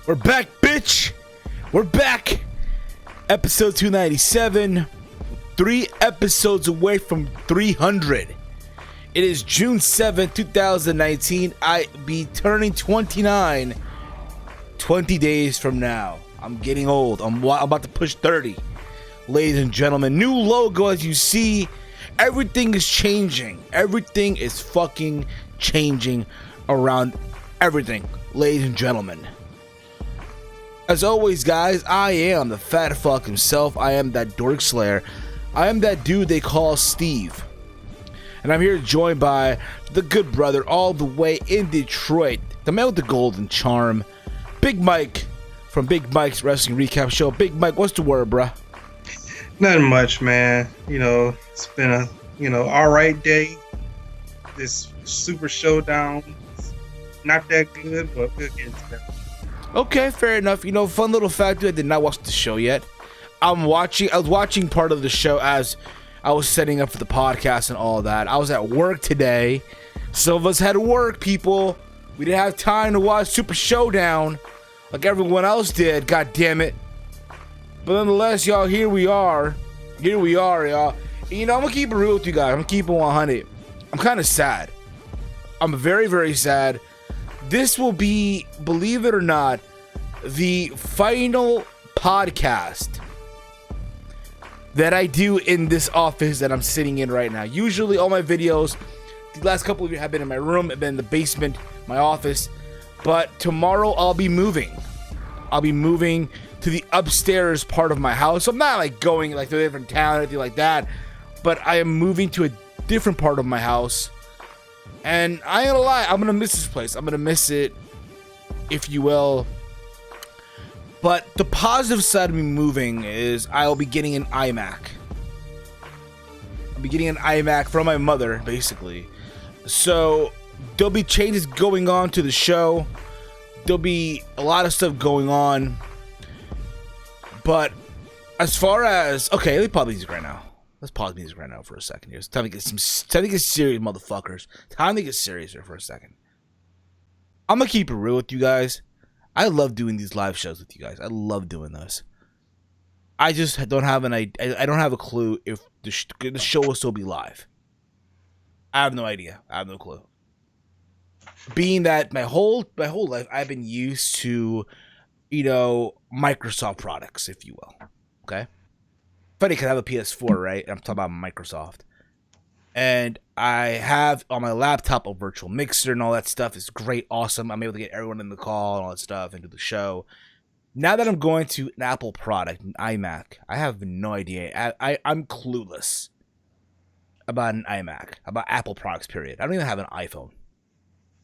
We're back, bitch. We're back. Episode 297. 3 episodes away from 300. It is June 7th, 2019. I be turning 29 20 days from now. I'm getting old. I'm about to push 30. Ladies and gentlemen, new logo as you see. Everything is changing. Everything is fucking changing around everything. Ladies and gentlemen. As always, guys, I am the fat fuck himself. I am that dork slayer. I am that dude they call Steve. And I'm here joined by the good brother all the way in Detroit. The man with the golden charm. Big Mike from Big Mike's Wrestling Recap Show. Big Mike, what's the word, bruh? Nothing much, man. You know, it's been a, alright day. This Super Showdown, not that good, but we'll get into that. Okay, fair enough. Fun little fact, I did not watch the show yet. I was watching part of the show as I was setting up for the podcast and all that. I was at work today. Some of us had to work, people. We didn't have time to watch Super Showdown like everyone else did, god damn it. But nonetheless, y'all, here we are. Here we are, y'all. And, I'm gonna keep it real with you guys. I'm gonna keep it 100. I'm kind of sad. I'm very, very sad. This will be, believe it or not, the final podcast that I do in this office that I'm sitting in right now. Usually all my videos, the last couple of you have been in my room, have been in the basement, my office. But tomorrow I'll be moving. I'll be moving to the upstairs part of my house. I'm not like going like to a different town or anything like that. But I am moving to a different part of my house. And I ain't gonna lie, I'm gonna miss this place. I'm gonna miss it, if you will. But the positive side of me moving is I'll be getting an iMac. I'll be getting an iMac from my mother, basically. So there'll be changes going on to the show. There'll be a lot of stuff going on. But as far as, okay, let me pause music right now. Let's pause music right now for a second here. It's time to get serious, motherfuckers. Time to get serious here for a second. I'm gonna keep it real with you guys. I love doing these live shows with you guys. I love doing this. I just don't have I don't have a clue if the show will still be live. I have no idea. I have no clue. Being that my whole life I've been used to, Microsoft products, if you will. Okay. Funny because I have a PS4, right? I'm talking about Microsoft. And I have on my laptop a virtual mixer and all that stuff. It's great, awesome. I'm able to get everyone in the call and all that stuff and do the show. Now that I'm going to an Apple product, an iMac, I have no idea. I'm clueless about an iMac, about Apple products, period. I don't even have an iPhone.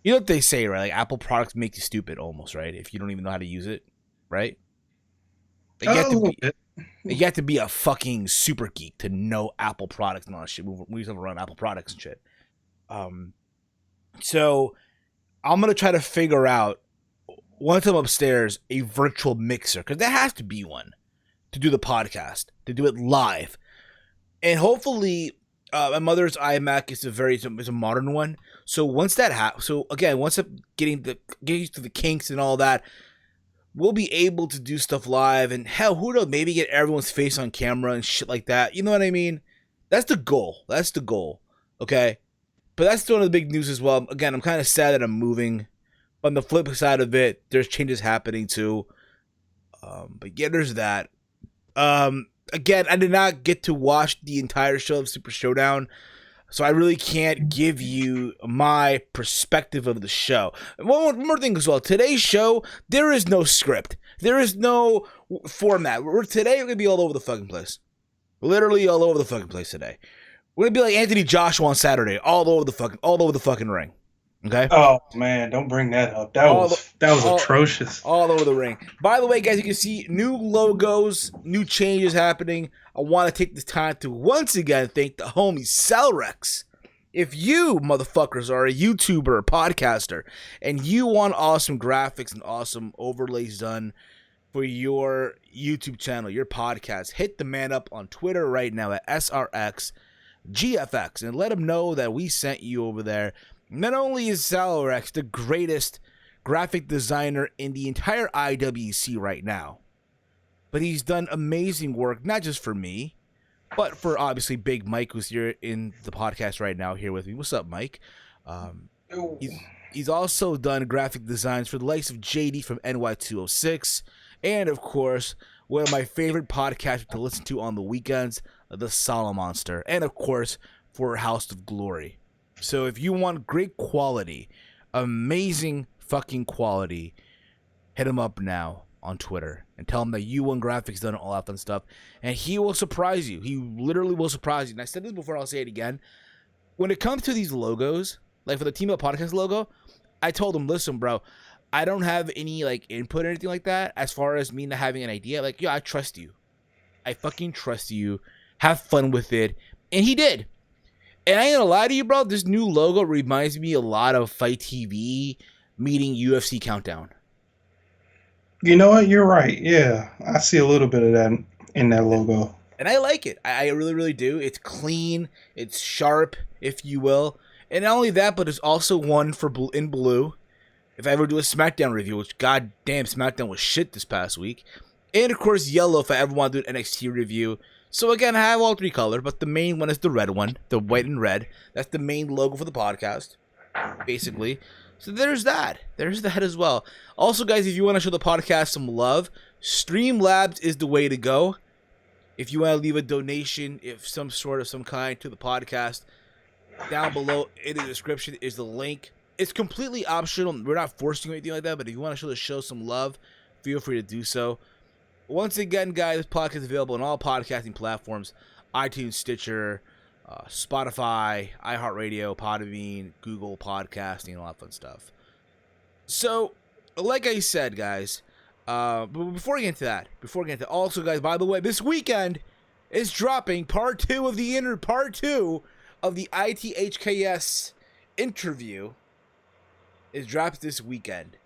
You know what they say, right? Like Apple products make you stupid almost, right? If you don't even know how to use it, right? You have to be a fucking super geek to know Apple products and all that shit. We used to run Apple products and shit. So I'm going to try to figure out, once I'm upstairs, a virtual mixer. Because there has to be one to do the podcast, to do it live. And hopefully, my mother's iMac is a modern one. So once that happens, once I'm getting used to the kinks and all that, we'll be able to do stuff live, and hell, who knows, maybe get everyone's face on camera and shit like that. You know what I mean? That's the goal. That's the goal. Okay? But that's one of the big news as well. Again, I'm kind of sad that I'm moving. But on the flip side of it, there's changes happening too. But yeah, there's that. Again, I did not get to watch the entire show of Super Showdown. So I really can't give you my perspective of the show. One more thing as well. Today's show, there is no script. There is no format. Today, we're going to be all over the fucking place. Literally all over the fucking place today. We're going to be like Anthony Joshua on Saturday. All over the fucking ring. Okay? Oh, man, don't bring that up. That was atrocious. All over the ring. By the way, guys, you can see new logos, new changes happening. I want to take this time to once again thank the homie Salrex. If you, motherfuckers, are a YouTuber or podcaster, and you want awesome graphics and awesome overlays done for your YouTube channel, your podcast, hit the man up on Twitter right now at SRX GFX and let him know that we sent you over there. Not only is Salrex the greatest graphic designer in the entire IWC right now. But he's done amazing work, not just for me, but for obviously Big Mike, who's here in the podcast right now, here with me. What's up, Mike? He's also done graphic designs for the likes of JD from NY206, and of course, one of my favorite podcasts to listen to on the weekends, the Solomonster, and of course, for House of Glory. So if you want great quality, amazing fucking quality, hit him up now on Twitter and tell him that you and Graphics done all that fun stuff, and he will surprise you. He literally will surprise you. And I said this before, I'll say it again. When it comes to these logos, like for the TEAMHEEL podcast logo, I told him, listen, bro, I don't have any like input or anything like that as far as me not having an idea. Like, yo, I trust you. I fucking trust you. Have fun with it. And he did. And I ain't gonna lie to you, bro, this new logo reminds me a lot of Fight TV meeting UFC Countdown. You know what? You're right. Yeah, I see a little bit of that in that logo. And I like it. I really, really do. It's clean. It's sharp, if you will. And not only that, but it's also one for in blue. If I ever do a SmackDown review, which goddamn SmackDown was shit this past week. And of course, yellow if I ever want to do an NXT review. So again, I have all three colors, but the main one is the red one, the white and red. That's the main logo for the podcast, basically. So there's that. There's that as well. Also, guys, if you want to show the podcast some love, Streamlabs is the way to go. If you want to leave a donation, if some kind to the podcast, down below in the description is the link. It's completely optional. We're not forcing you anything like that, but if you want to show the show some love, feel free to do so. Once again, guys, this podcast is available on all podcasting platforms: iTunes, Stitcher, Spotify, iHeartRadio, PodBean, Google Podcasting, all that fun stuff. So, like I said, guys, but before I get into that, also, guys, by the way, this weekend is dropping part two of the ITHKS interview. It drops this weekend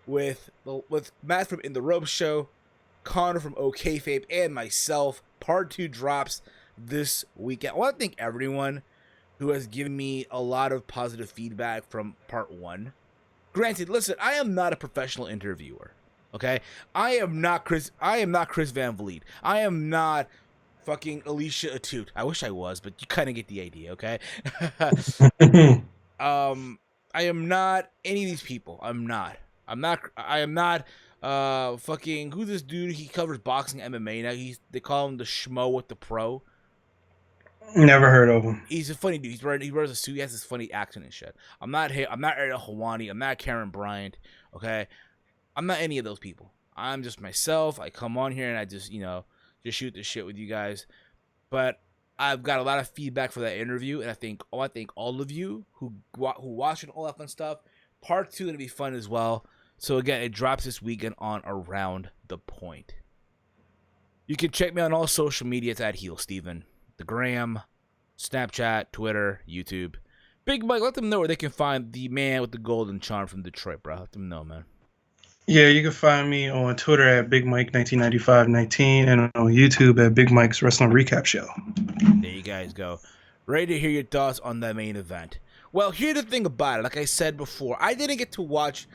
with Matt from In the Rope Show, Connor from OKFape, and myself. Part 2 drops this weekend. I want to thank everyone who has given me a lot of positive feedback from part 1. Granted, listen, I am not a professional interviewer. Okay? I am not Chris Van Vliet. I am not fucking Alicia Atut. I wish I was, but you kind of get the idea, okay? I am not any of these people. I am not fucking, who's this dude? He covers boxing MMA now. They call him the Schmo with the Pro. Never heard of him. He's a funny dude. He wears a suit. He has this funny accent and shit. I'm not Ariel Hawani. I'm not Karen Bryant. Okay? I'm not any of those people. I'm just myself. I come on here and I just shoot the shit with you guys. But I've got a lot of feedback for that interview, and I think all of you who watched it, all that fun stuff. Part 2 is going to be fun as well. So again, it drops this weekend on Around the Point. You can check me on all social media. It's at Heel Steven. The Gram, Snapchat, Twitter, YouTube. Big Mike, let them know where they can find the man with the golden charm from Detroit, bro. Let them know, man. Yeah, you can find me on Twitter at BigMike199519 and on YouTube at Big Mike's Wrestling Recap Show. There you guys go. Ready to hear your thoughts on that main event. Well, here's the thing about it. Like I said before, I didn't get to watch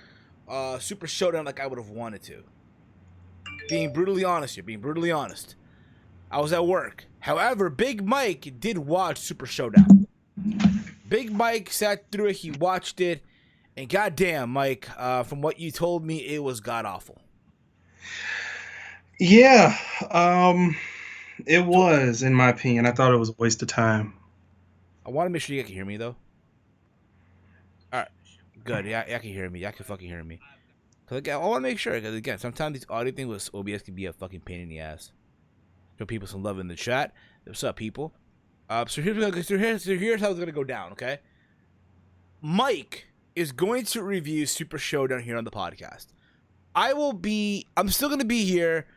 Super Showdown like I would have wanted to. Being brutally honest. I was at work. However, Big Mike did watch Super Showdown. Big Mike sat through it. He watched it. And goddamn, Mike, from what you told me, it was god-awful. Yeah, it was, in my opinion. I thought it was a waste of time. I want to make sure you can hear me, though. All right, good. Yeah, I can hear me. I can fucking hear me. Cause again, I want to make sure, because again, sometimes these audio things with OBS can be a fucking pain in the ass. Show people some love in the chat. What's up, people? So here's how it's gonna go down. Okay, Mike is going to review Super Showdown here on the podcast. I'm still going to be here.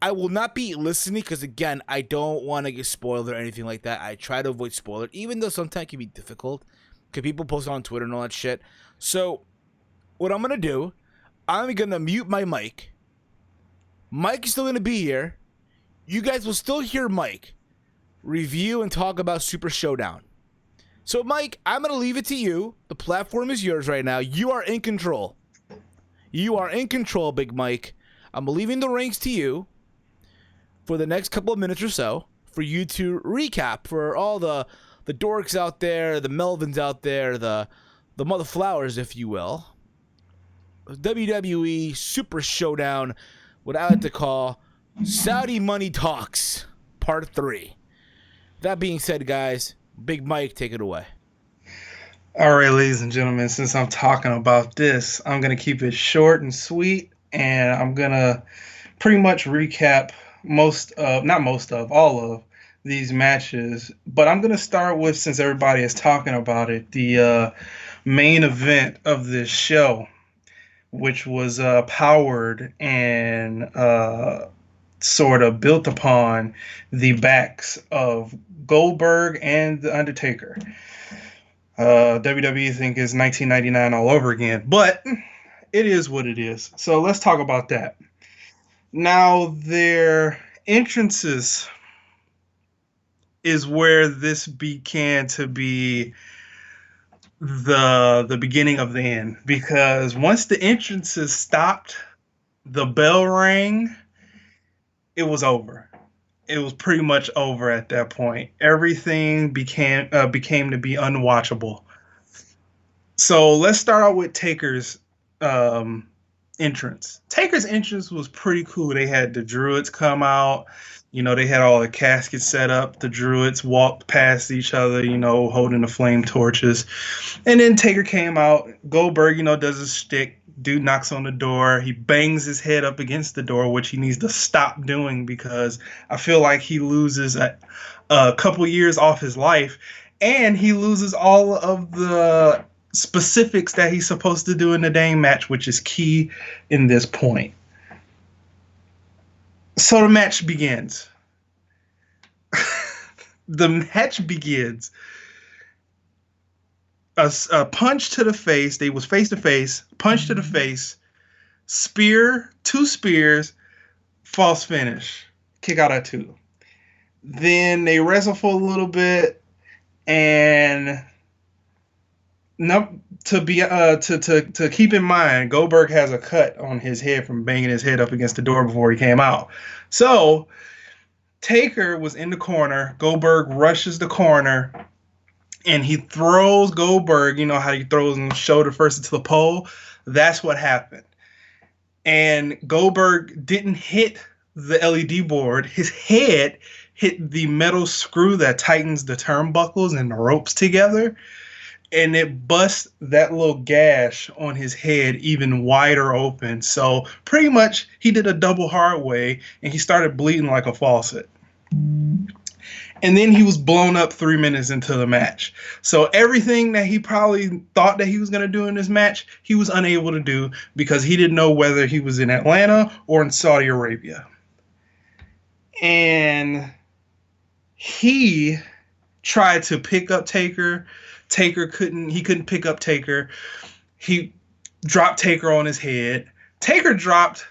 I will not be listening because, again, I don't want to get spoiled or anything like that. I try to avoid spoilers, even though sometimes it can be difficult because people post on Twitter and all that shit. So what I'm going to do, I'm going to mute my mic. Mike is still going to be here. You guys will still hear Mike review and talk about Super Showdown. So, Mike, I'm going to leave it to you. The platform is yours right now. You are in control. You are in control, Big Mike. I'm leaving the reins to you for the next couple of minutes or so for you to recap for all the dorks out there, the Melvins out there, the mother flowers, if you will. WWE Super Showdown, what I like to call Saudi Money Talks, Part 3. That being said, guys, Big Mike, take it away. All right, ladies and gentlemen, since I'm talking about this, I'm going to keep it short and sweet, and I'm going to pretty much recap all of these matches. But I'm going to start with, since everybody is talking about it, the main event of this show, which was powered and sort of built upon the backs of Goldberg and The Undertaker. WWE think is 1999 all over again, but it is what it is. So let's talk about that. Now, their entrances is where this began to be the beginning of the end, because once the entrances stopped, the bell rang, it was over. It was pretty much over at that point. Everything became to be unwatchable. So let's start out with Taker's entrance. Taker's entrance was pretty cool. They had the Druids come out. You know, they had all the caskets set up. The Druids walked past each other, you know, holding the flame torches. And then Taker came out. Goldberg, you know, does his shtick. Dude knocks on the door. He bangs his head up against the door, which he needs to stop doing because I feel like he loses a couple years off his life, and he loses all of the specifics that he's supposed to do in the dang match, which is key in this point. So the match begins. The match begins. A punch to the face. They was face to face. Punch to the face. Spear. 2 spears. False finish. Kick out at 2. Then they wrestle for a little bit, and to keep in mind, Goldberg has a cut on his head from banging his head up against the door before he came out. So Taker was in the corner. Goldberg rushes the corner, and he throws Goldberg. You know how he throws him shoulder first into the pole? That's what happened. And Goldberg didn't hit the LED board. His head hit the metal screw that tightens the turnbuckles and the ropes together, and it bust that little gash on his head even wider open. So pretty much he did a double hard way, and he started bleeding like a faucet. And then he was blown up 3 minutes into the match. So everything that he probably thought that he was going to do in this match, he was unable to do because he didn't know whether he was in Atlanta or in Saudi Arabia. And he tried to pick up Taker. Taker couldn't pick up Taker. He dropped Taker on his head. Taker dropped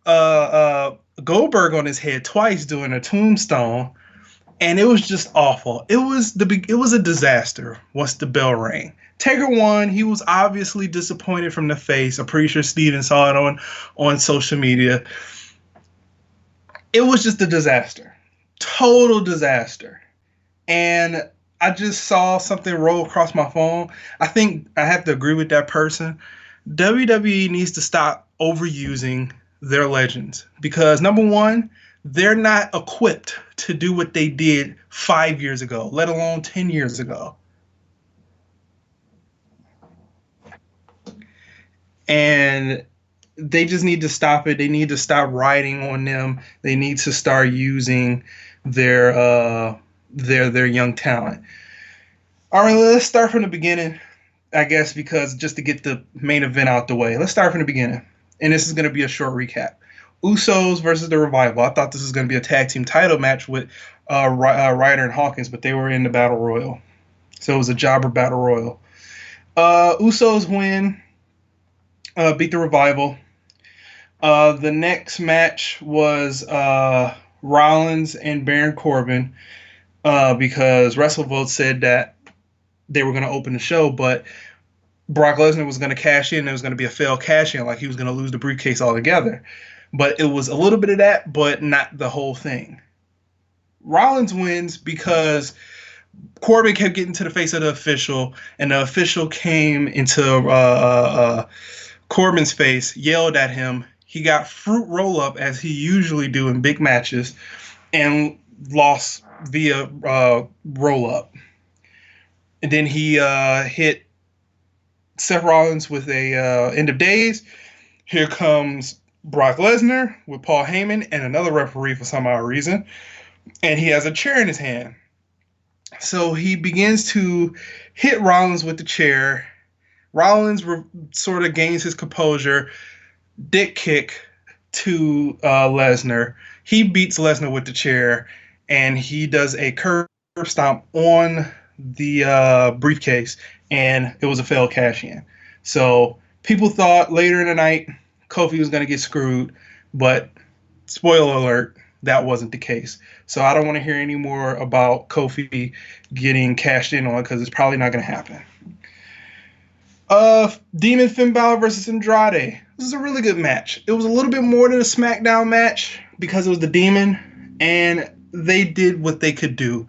Goldberg on his head twice doing a tombstone. And it was just awful. It was a disaster once the bell rang. Taker won. He was obviously disappointed from the face. I'm pretty sure Steven saw it on social media. It was just a disaster. Total disaster. And I just saw something roll across my phone. I think I have to agree with that person. WWE needs to stop overusing their legends because, number one, they're not equipped to do what they did 5 years ago, let alone 10 years ago. And they just need to stop it. They need to stop riding on them. They need to start using their young talent. All right, let's start from the beginning, I guess, because just to get the main event out the way. Let's start from the beginning. And this is going to be a short recap. Usos versus the Revival. I thought this was going to be a tag team title match with Ryder and Hawkins, but they were in the Battle Royal. So it was a jobber Battle Royal. Usos win, beat the Revival. The next match was Rollins and Baron Corbin because WrestleVote said that they were going to open the show, but Brock Lesnar was going to cash in. It was going to be a failed cash in, like he was going to lose the briefcase altogether. But it was a little bit of that, but not the whole thing. Rollins wins because Corbin kept getting to the face of the official, and the official came into Corbin's face, yelled at him. He got fruit roll up as he usually do in big matches, and lost via roll up. And then he hit Seth Rollins with a end of days. Here comes Brock Lesnar with Paul Heyman and another referee for some odd reason, and he has a chair in his hand. So he begins to hit Rollins with the chair. Rollins sort of gains his composure, dick kick to Lesnar. He beats Lesnar with the chair, and he does a curb stomp on the briefcase, and it was a failed cash-in. So people thought later in the night Kofi was going to get screwed, but spoiler alert, that wasn't the case. So I don't want to hear any more about Kofi getting cashed in on, because it's probably not going to happen. Demon Finn Balor versus Andrade. This is a really good match. It was a little bit more than a SmackDown match because it was the Demon, and they did what they could do.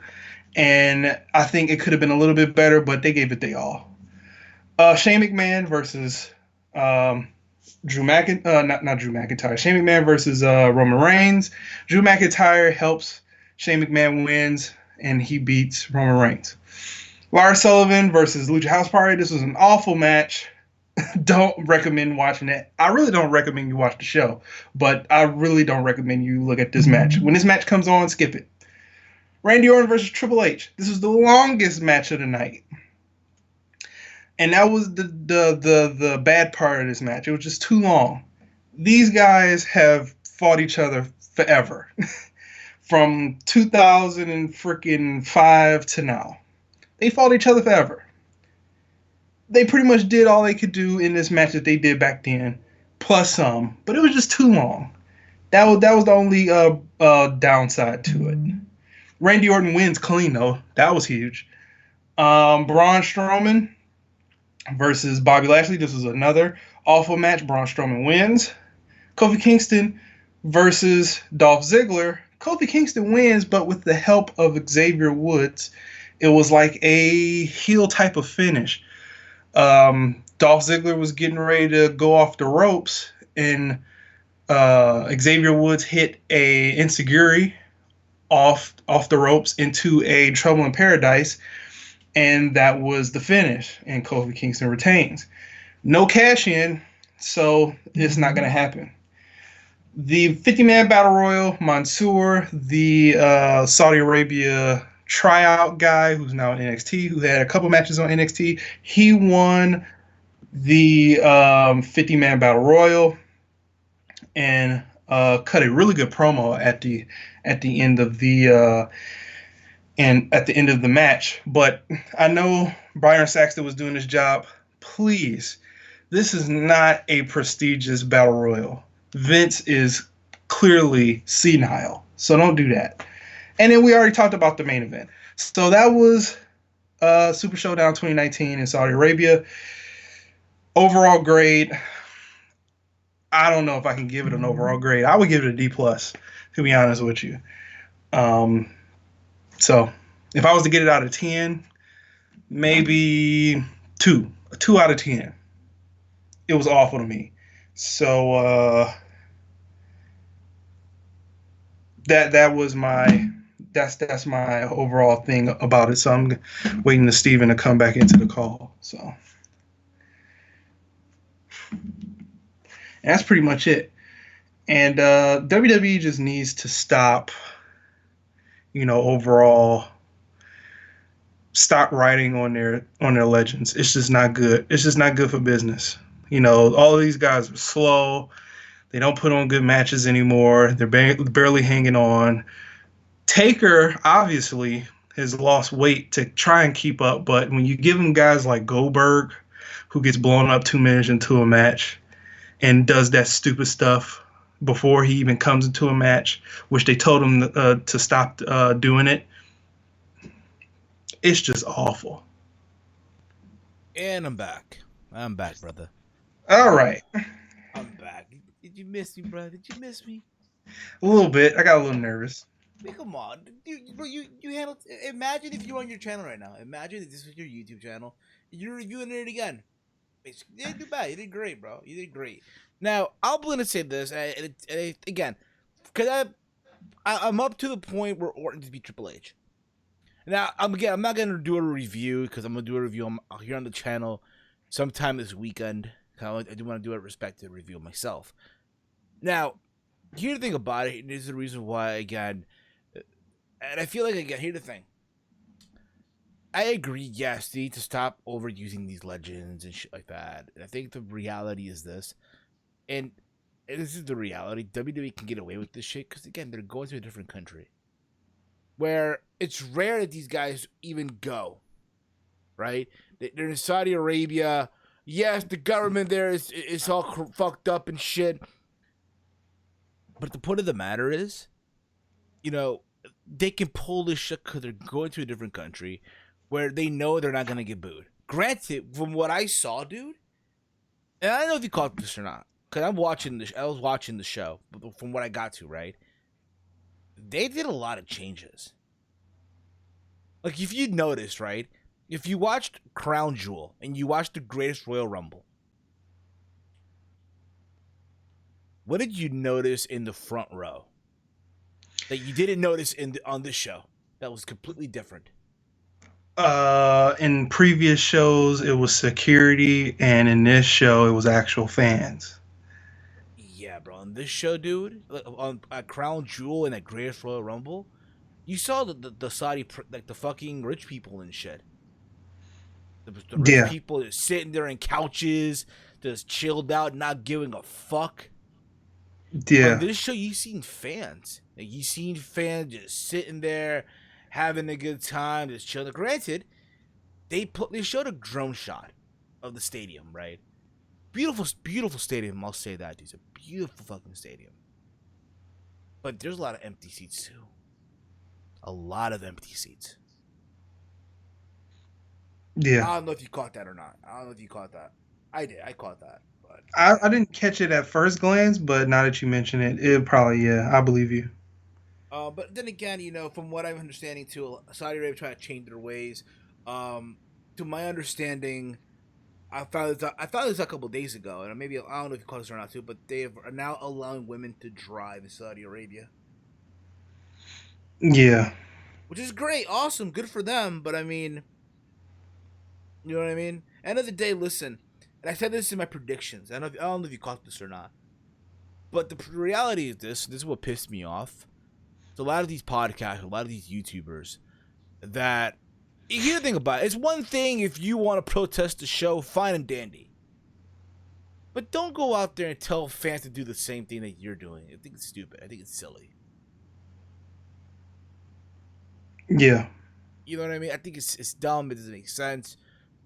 And I think it could have been a little bit better, but they gave it their all. Shane McMahon versus Drew McIntyre, not Drew McIntyre. Shane McMahon versus Roman Reigns. Drew McIntyre helps. Shane McMahon wins, and he beats Roman Reigns. Lars Sullivan versus Lucha House Party. This was an awful match. Don't recommend watching it. I really don't recommend you watch the show, but I really don't recommend you look at this match. When this match comes on, skip it. Randy Orton versus Triple H. This was the longest match of the night. And that was the bad part of this match. It was just too long. These guys have fought each other forever. From 2005 to now. They fought each other forever. They pretty much did all they could do in this match that they did back then, plus some. But it was just too long. That was the only downside to it. Randy Orton wins clean, though. That was huge. Braun Strowman versus Bobby Lashley. This was another awful match. Braun Strowman wins. Kofi Kingston versus Dolph Ziggler. Kofi Kingston wins, but with the help of Xavier Woods. It was like a heel type of finish. Dolph Ziggler was getting ready to go off the ropes, and Xavier Woods hit a enziguri off the ropes into a Trouble in Paradise, and that was the finish, and Kofi Kingston retains. No cash in, so it's not going to happen. The 50-man battle royal, Mansoor, the Saudi Arabia tryout guy who's now in NXT, who had a couple matches on NXT, he won the 50-man battle royal and cut a really good promo at the end of the match. But I know Byron Saxton was doing his job. Please, this is not a prestigious battle royal. Vince is clearly senile, so don't do that. And then we already talked about the main event. So that was Super Showdown 2019 in Saudi Arabia. Overall grade, I don't know if I can give it an overall grade. I would give it a D+, to be honest with you. So if I was to get it out of 10, maybe 2. A 2 out of 10. It was awful to me. So that's my overall thing about it. So I'm waiting to Steven to come back into the call. So and that's pretty much it. And WWE just needs to stop, overall stop writing on their legends. It's just not good. It's just not good for business. All of these guys are slow. They don't put on good matches anymore. They're barely hanging on. Taker obviously has lost weight to try and keep up, but when you give him guys like Goldberg, who gets blown up 2 minutes into a match and does that stupid stuff before he even comes into a match, which they told him to stop doing it, it's just awful. And I'm back. I'm back, brother. All right. I'm back. Did you miss me, brother? Did you miss me? A little bit. I got a little nervous. I mean, come on, bro. You handled. Imagine if you're on your channel right now. Imagine if this was your YouTube channel. You're reviewing it again. You didn't do bad. You did great, bro. You did great. Now I'm gonna say this again, because I'm up to the point where Orton's beat Triple H. Now I'm not gonna do a review because I'm gonna do a review here on the channel sometime this weekend. I do want to do a respected review myself. Now, here's the thing about it, and this is the reason why, again, and I feel like, again, here's the thing. I agree, yes, they need to stop overusing these legends and shit like that. And I think the reality is this, and this is the reality, WWE can get away with this shit because, again, they're going to a different country where it's rare that these guys even go, right? They're in Saudi Arabia. Yes, the government there is all fucked up and shit. But the point of the matter is, you know, they can pull this shit because they're going to a different country where they know they're not going to get booed. Granted, from what I saw, dude, and I don't know if you caught this or not, because I was watching the show, but from what I got to, right? They did a lot of changes. Like, if you noticed, right? If you watched Crown Jewel and you watched the Greatest Royal Rumble, what did you notice in the front row that you didn't notice on this show that was completely different? In previous shows, it was security, and in this show, it was actual fans. Yeah, bro. On this show, dude, on Crown Jewel and at Greatest Royal Rumble, you saw the Saudi, like the fucking rich people and shit. The rich people just sitting there in couches, just chilled out, not giving a fuck. Yeah. On this show, you seen fans. Like, you seen fans just sitting there, having a good time, just chilling. Granted, they showed a drone shot of the stadium, right? Beautiful, beautiful stadium. I'll say that, dude. It's a beautiful fucking stadium. But there's a lot of empty seats too. A lot of empty seats. Yeah. I don't know if you caught that or not. I don't know if you caught that. I did. I caught that. But I didn't catch it at first glance, but now that you mention it probably, yeah, I believe you. But then again, you know, from what I'm understanding too, Saudi Arabia trying to change their ways. To my understanding, I found this a couple days ago, and maybe I don't know if you caught this or not too, but they are now allowing women to drive in Saudi Arabia. Yeah. Which is great, awesome, good for them. But I mean, you know what I mean? End of the day, listen, and I said this in my predictions. I don't know if you caught this or not, but the reality is this is what pissed me off. So a lot of these podcasts, a lot of these YouTubers, that, here's the thing about it. It's one thing if you want to protest the show, fine and dandy. But don't go out there and tell fans to do the same thing that you're doing. I think it's stupid. I think it's silly. Yeah. You know what I mean? I think it's dumb. It doesn't make sense.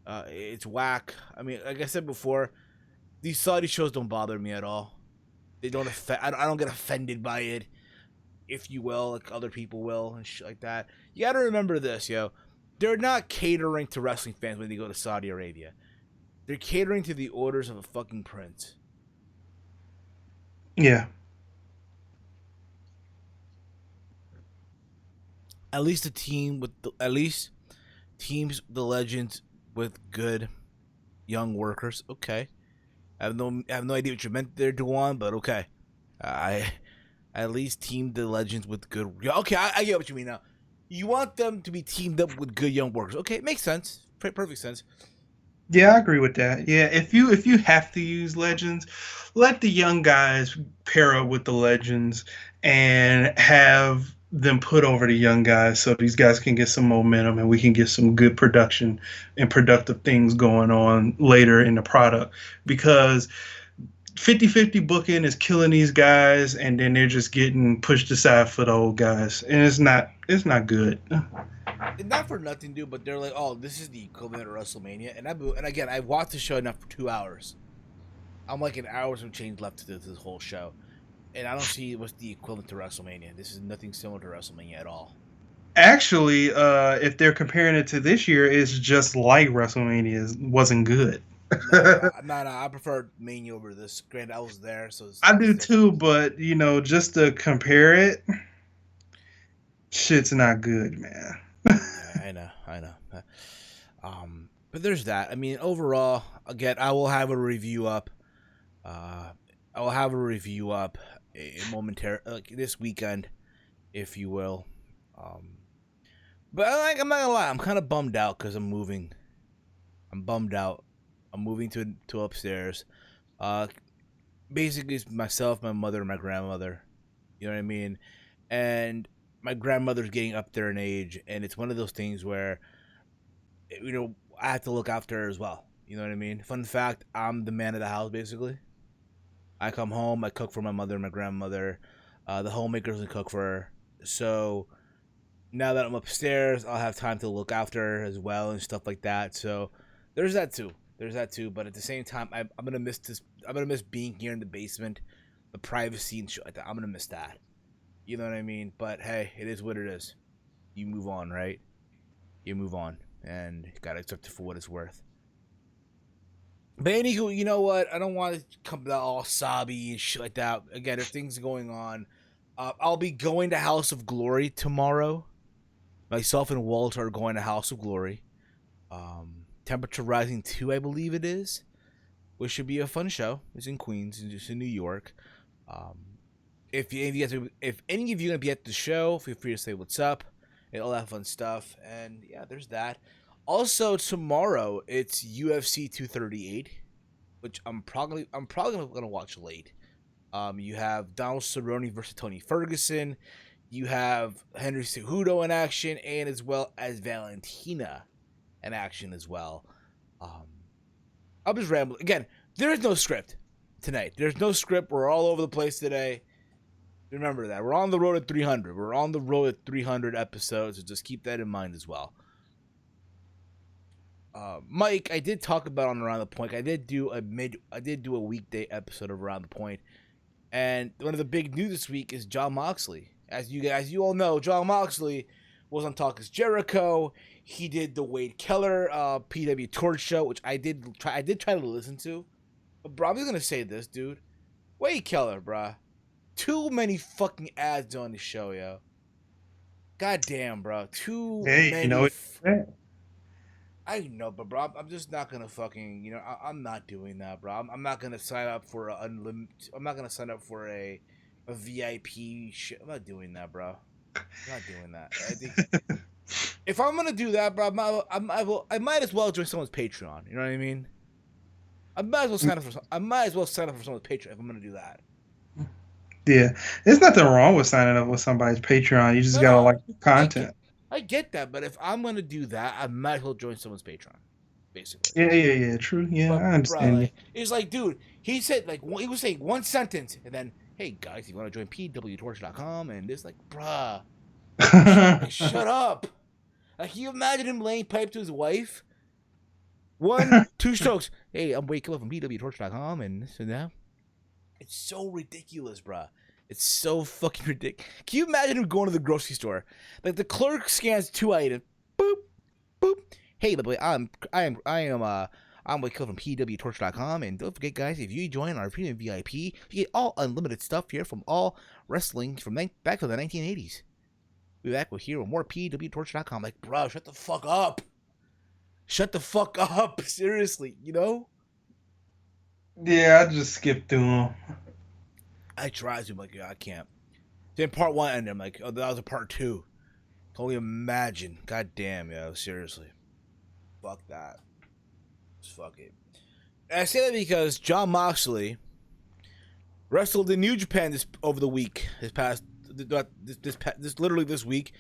It's whack. I mean, like I said before, these Saudi shows don't bother me at all. They don't affect. I don't get offended by it, if you will, like other people will and shit like that. You got to remember this, yo. They're not catering to wrestling fans when they go to Saudi Arabia. They're catering to the orders of a fucking prince. Yeah. At least teams the legends with good young workers. Okay, I have no idea what you meant there, Dewan, but okay. I at least team the legends with good. Okay, I get what you mean now. You want them to be teamed up with good young workers. Okay, makes sense. Perfect sense. Yeah, I agree with that. Yeah, if you have to use legends, let the young guys pair up with the legends and have them put over the young guys so these guys can get some momentum and we can get some good production and productive things going on later in the product. Because 50-50 booking is killing these guys, and then they're just getting pushed aside for the old guys, and it's not good. And not for nothing, dude, but they're like, oh, this is the equivalent of WrestleMania, and again, I watched the show enough for 2 hours. I'm like an hour's of change left to this whole show, and I don't see what's the equivalent to WrestleMania. This is nothing similar to WrestleMania at all. Actually, if they're comparing it to this year, it's just like WrestleMania wasn't good. No. I prefer Mania over this. Granted, I was there, so I do it's too, but just to compare it, shit's not good, man. yeah, I know. But there's that. I mean, overall, again, I will have a review up. Uh, I will have a review up momentarily, like this weekend, if you will. Um, but I'm not gonna lie, I'm kind of bummed out because I'm moving. I'm bummed out. I'm moving to upstairs. Uh, Basically, it's myself, my mother, and my grandmother. You know what I mean? And my grandmother's getting up there in age, and it's one of those things where I have to look after her as well. You know what I mean? Fun fact: I'm the man of the house, basically. I come home, I cook for my mother and my grandmother. The homemaker doesn't cook for her. So now that I'm upstairs, I'll have time to look after her as well and stuff like that. So there's that too. There's that too. But at the same time, I'm gonna miss this. I'm gonna miss being here in the basement, the privacy and shit like that. I'm gonna miss that. You know what I mean? But hey, it is what it is. You move on, right? You move on, and you gotta accept it for what it's worth. But anywho, you know what? I don't want to come out all sobby and shit like that. Again, there's things going on. I'll be going to House of Glory tomorrow. Myself and Walter are going to House of Glory. Temperature Rising 2, I believe it is, which should be a fun show. It's in Queens, it's in New York. If any of you are gonna be at the show, feel free to say what's up and all that fun stuff. And yeah, there's that. Also tomorrow it's UFC 238, which I'm probably gonna watch late. You have Donald Cerrone versus Tony Ferguson. You have Henry Cejudo in action, and as well as Valentina in action as well. I'll just ramble again. There is no script tonight. There's no script. We're all over the place today. Remember that. We're on the road at 300. We're on the road at 300 episodes, so just keep that in mind as well. Mike, I did talk about on Around the Point. I did do a weekday episode of Around the Point, and one of the big news this week is Jon Moxley. As you all know, Jon Moxley was on Talk Is Jericho. He did the Wade Keller PW Torch show, which I did try to listen to. But bro, I'm just gonna say this, dude. Wade Keller, bro. Too many fucking ads on the show, yo. God damn, bro. Too many. I know, but bro, I'm just not gonna fucking, I'm not doing that, bro. I'm not gonna sign up for I'm not gonna sign up for a VIP shit. I'm not doing that, bro. I'm not doing that. I think if I'm gonna do that, bro, I might as well join someone's Patreon. You know what I mean? I might as well sign up for someone's Patreon if I'm gonna do that. Yeah, there's nothing wrong with signing up with somebody's Patreon. You just gotta like the content. I get that, but if I'm gonna do that, I might as well join someone's Patreon, basically. Yeah, true. Yeah, I understand. Bro, it's like, dude, he said he was saying one sentence, and then, hey guys, you want to join pwtorch.com, and it's like, bruh, shut up. Like, can you imagine him laying pipe to his wife? 1, 2 strokes. Hey, I'm waking up from pwtorch.com, and this and that. It's so ridiculous, bruh. It's so fucking ridiculous. Can you imagine him going to the grocery store? Like, the clerk scans 2 items. Boop, boop. Hey, by the way, I'm Wakefield from PWTorch.com, and don't forget, guys, if you join our premium VIP, you get all unlimited stuff here from all wrestling from back to the 1980s. We'll be back with more PWTorch.com. Like, bro, shut the fuck up. Shut the fuck up. Seriously, Yeah, I just skipped through them. I tried to, like, I can't. Then part 1 ended. I'm like, oh, that was a part 2. Can only imagine. God damn, yo, seriously. Fuck that. Just fuck it. And I say that because Jon Moxley wrestled in New Japan over the week. Literally this week.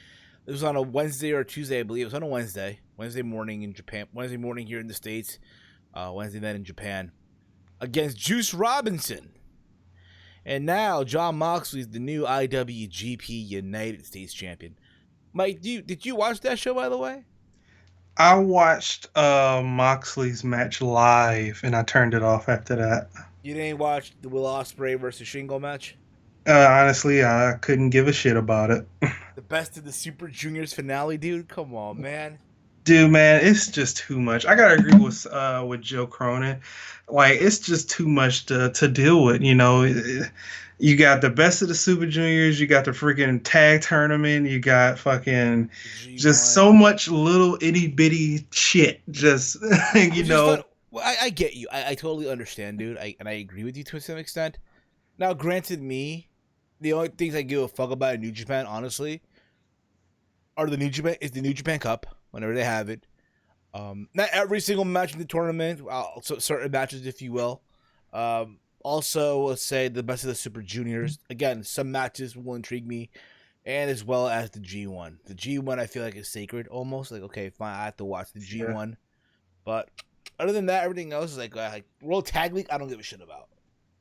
It was on a Wednesday or a Tuesday, I believe. It was on a Wednesday. Wednesday morning in Japan. Wednesday morning here in the States. Wednesday night in Japan. Against Juice Robinson. And now Jon Moxley is the new IWGP United States champion. Mike, did you watch that show, by the way? I watched Moxley's match live, and I turned it off after that. You didn't watch the Will Ospreay versus Shingo match? Honestly, I couldn't give a shit about it. The Best of the Super Juniors finale, dude? Come on, man. Dude, man, it's just too much. I gotta agree with Joe Cronin. Like, it's just too much to deal with. You know, you got the best of the Super Juniors. You got the freaking tag tournament. You got fucking The just G1, so much little itty bitty shit. Just you which is fun. know, Well, I get you. I totally understand, dude. And I agree with you to some extent. Now, granted, the only things I give a fuck about in New Japan, honestly, are the New Japan Cup whenever they have it. Not every single match in the tournament, so certain matches, if you will. Also, let's say the best of the Super Juniors. Again, some matches will intrigue me, and as well as the G1. The G1 I feel like is sacred almost. Like, okay, fine, I have to watch the sure. G1, but other than that, everything else is like World Tag League. I don't give a shit about.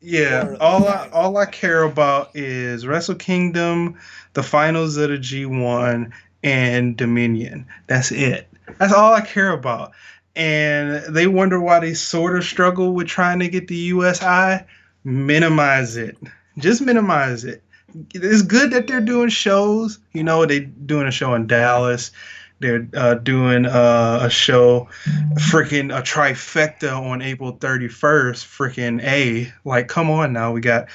Yeah, Or the tag. all I care about is Wrestle Kingdom, the finals of the G1, and Dominion. That's it. That's all I care about. And they wonder why they sort of struggle with trying to get the USI. Minimize it. Just minimize it. It's good that they're doing shows. You know, they're doing a show in Dallas. They're doing a show, freaking a trifecta on April 31st. Freaking A. Like, come on now. We got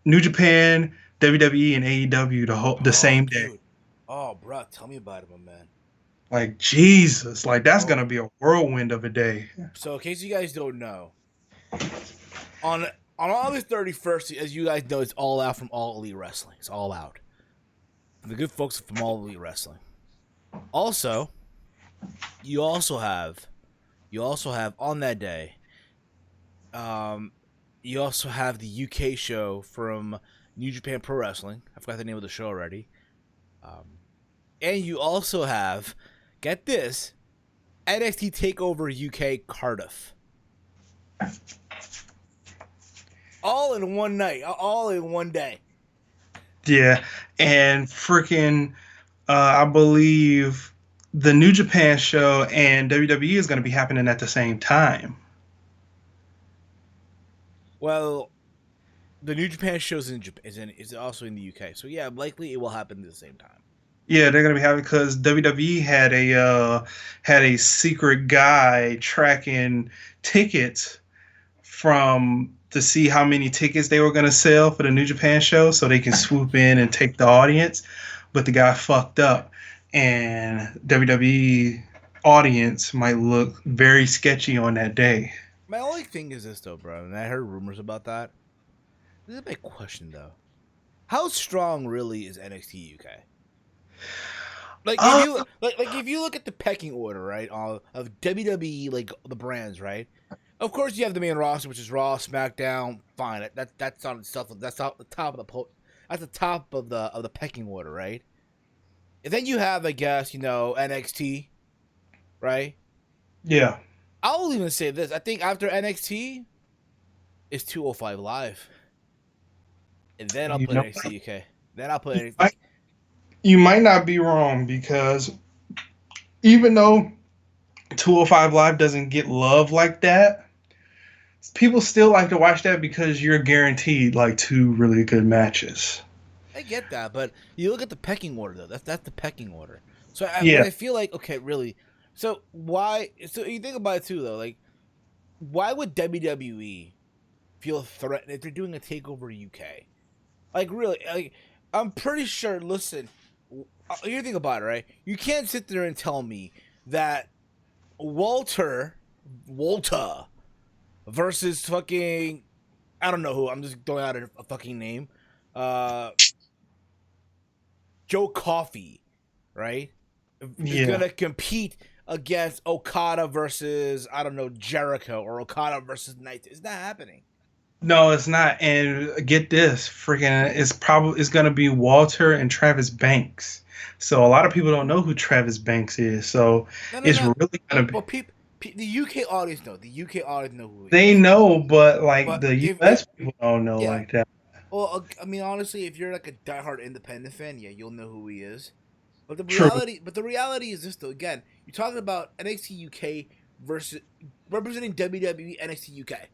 New Japan, WWE, and AEW the Oh, same day. dude. Oh, bro, tell me about it, my man. Like, Jesus. Like, that's going Oh, to be a whirlwind of a day. so in case you guys don't know, on on August 31st, as you guys know, it's all out from All Elite Wrestling. It's all out. The good folks from All Elite Wrestling. Also, you also have on that day, um, you also have the UK show from New Japan Pro Wrestling. I forgot the name of the show already. And you also have, get this, NXT Takeover UK Cardiff. All in one night, all in one day. Yeah. And freaking, I believe the New Japan show and WWE is going to be happening at the same time. Well, the New Japan shows is also in the UK, so yeah, likely it will happen at the same time. Yeah, they're gonna be having because WWE had a secret guy tracking tickets from to see how many tickets they were gonna sell for the New Japan show, so they can swoop in and take the audience. But the guy fucked up, and WWE audience might look very sketchy on that day. My only thing is this though, bro, and I heard rumors about that. This is a big question though. How strong really is NXT UK? Like if Uh, you like if you look at the pecking order, right, of WWE, like the brands, right? Of course, you have the main roster, which is Raw, SmackDown. Fine, that's on itself. That's on the top of that's the top of the pecking order, right? And then you have, I guess, NXT, right? yeah, I'll even say this. I think after NXT is 205 Live, and then I'll you put know, NXT UK. Then I'll put you NXT. might, you might not be wrong because even though 205 Live doesn't get love like that, people still like to watch that because you're guaranteed like two really good matches. I get that, but you look at the pecking order though. That's the pecking order. So what Yeah. I feel like, okay, really. So why? So you think about it too, though. Like, why would WWE feel threatened if they're doing a takeover UK? Like, really? Like, I'm pretty sure. Listen, you think about it, right? You can't sit there and tell me that Walter versus fucking, I don't know who. I'm just throwing out a fucking name. Uh, Joe Coffey, right? Is Yeah. gonna compete against Okada versus, I don't know, Jericho, or Okada versus Knight. It's not happening. No, it's not. And get this, freaking it's gonna be Walter and Travis Banks. So a lot of people don't know who Travis Banks is. So No, no, it's no. really gonna be But the UK audience know. The UK audience know who he they is. know, but like But the if US people don't know yeah, like that. well, I mean, honestly, if you're like a diehard independent fan, yeah, you'll know who he is. True. But the reality is this though. Again, you're talking about NXT UK versus representing WWE NXT UK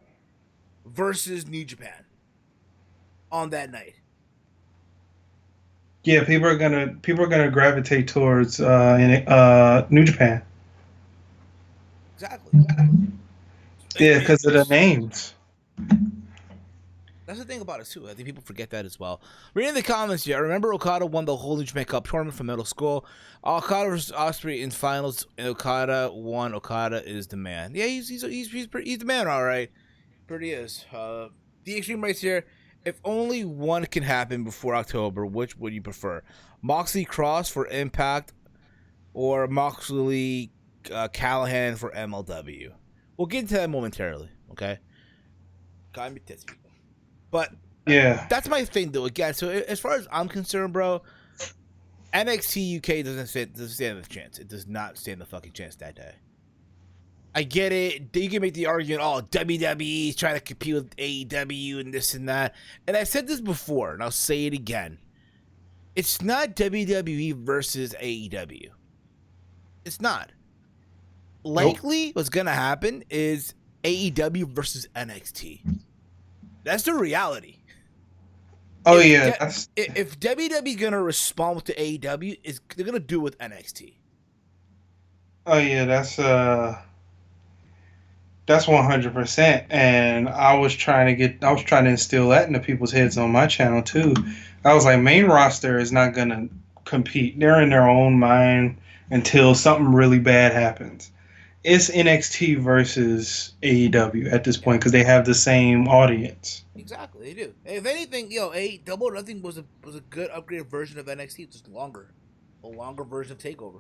versus New Japan on that night. Yeah, people are gonna gravitate towards New Japan. Exactly. Yeah, because of the names. That's the thing about it too. I think people forget that as well. Reading the comments here, I remember Okada won the whole New Japan Cup tournament from middle school. Okada versus Ospreay in finals, and Okada won. Okada is the man. Yeah, he's the man, all right. Pretty is. The extreme race here. If only one can happen before October, which would you prefer? Moxley Cross for Impact or Moxley Callahan for MLW? We'll get into that momentarily. Okay. Got me tits, people. But Yeah. that's my thing, though. Again, so as far as I'm concerned, bro, NXT UK doesn't stand a chance. It does not stand the fucking chance that day. I get it. You can make the argument, oh, WWE is trying to compete with AEW and this and that. And I said this before, and I'll say it again. It's not WWE versus AEW. It's not. Likely what's going to happen is AEW versus NXT. That's the reality. Oh, If WWE gonna respond to AEW, they're gonna do it with NXT. Oh yeah, that's 100%. And I was trying to instill that into people's heads on my channel too. I was like, main roster is not gonna compete. They're in their own mind until something really bad happens. It's NXT versus AEW at this point because they have the same audience. Exactly, they do. If anything, Double or Nothing was a good upgraded version of NXT, just a longer version of Takeover,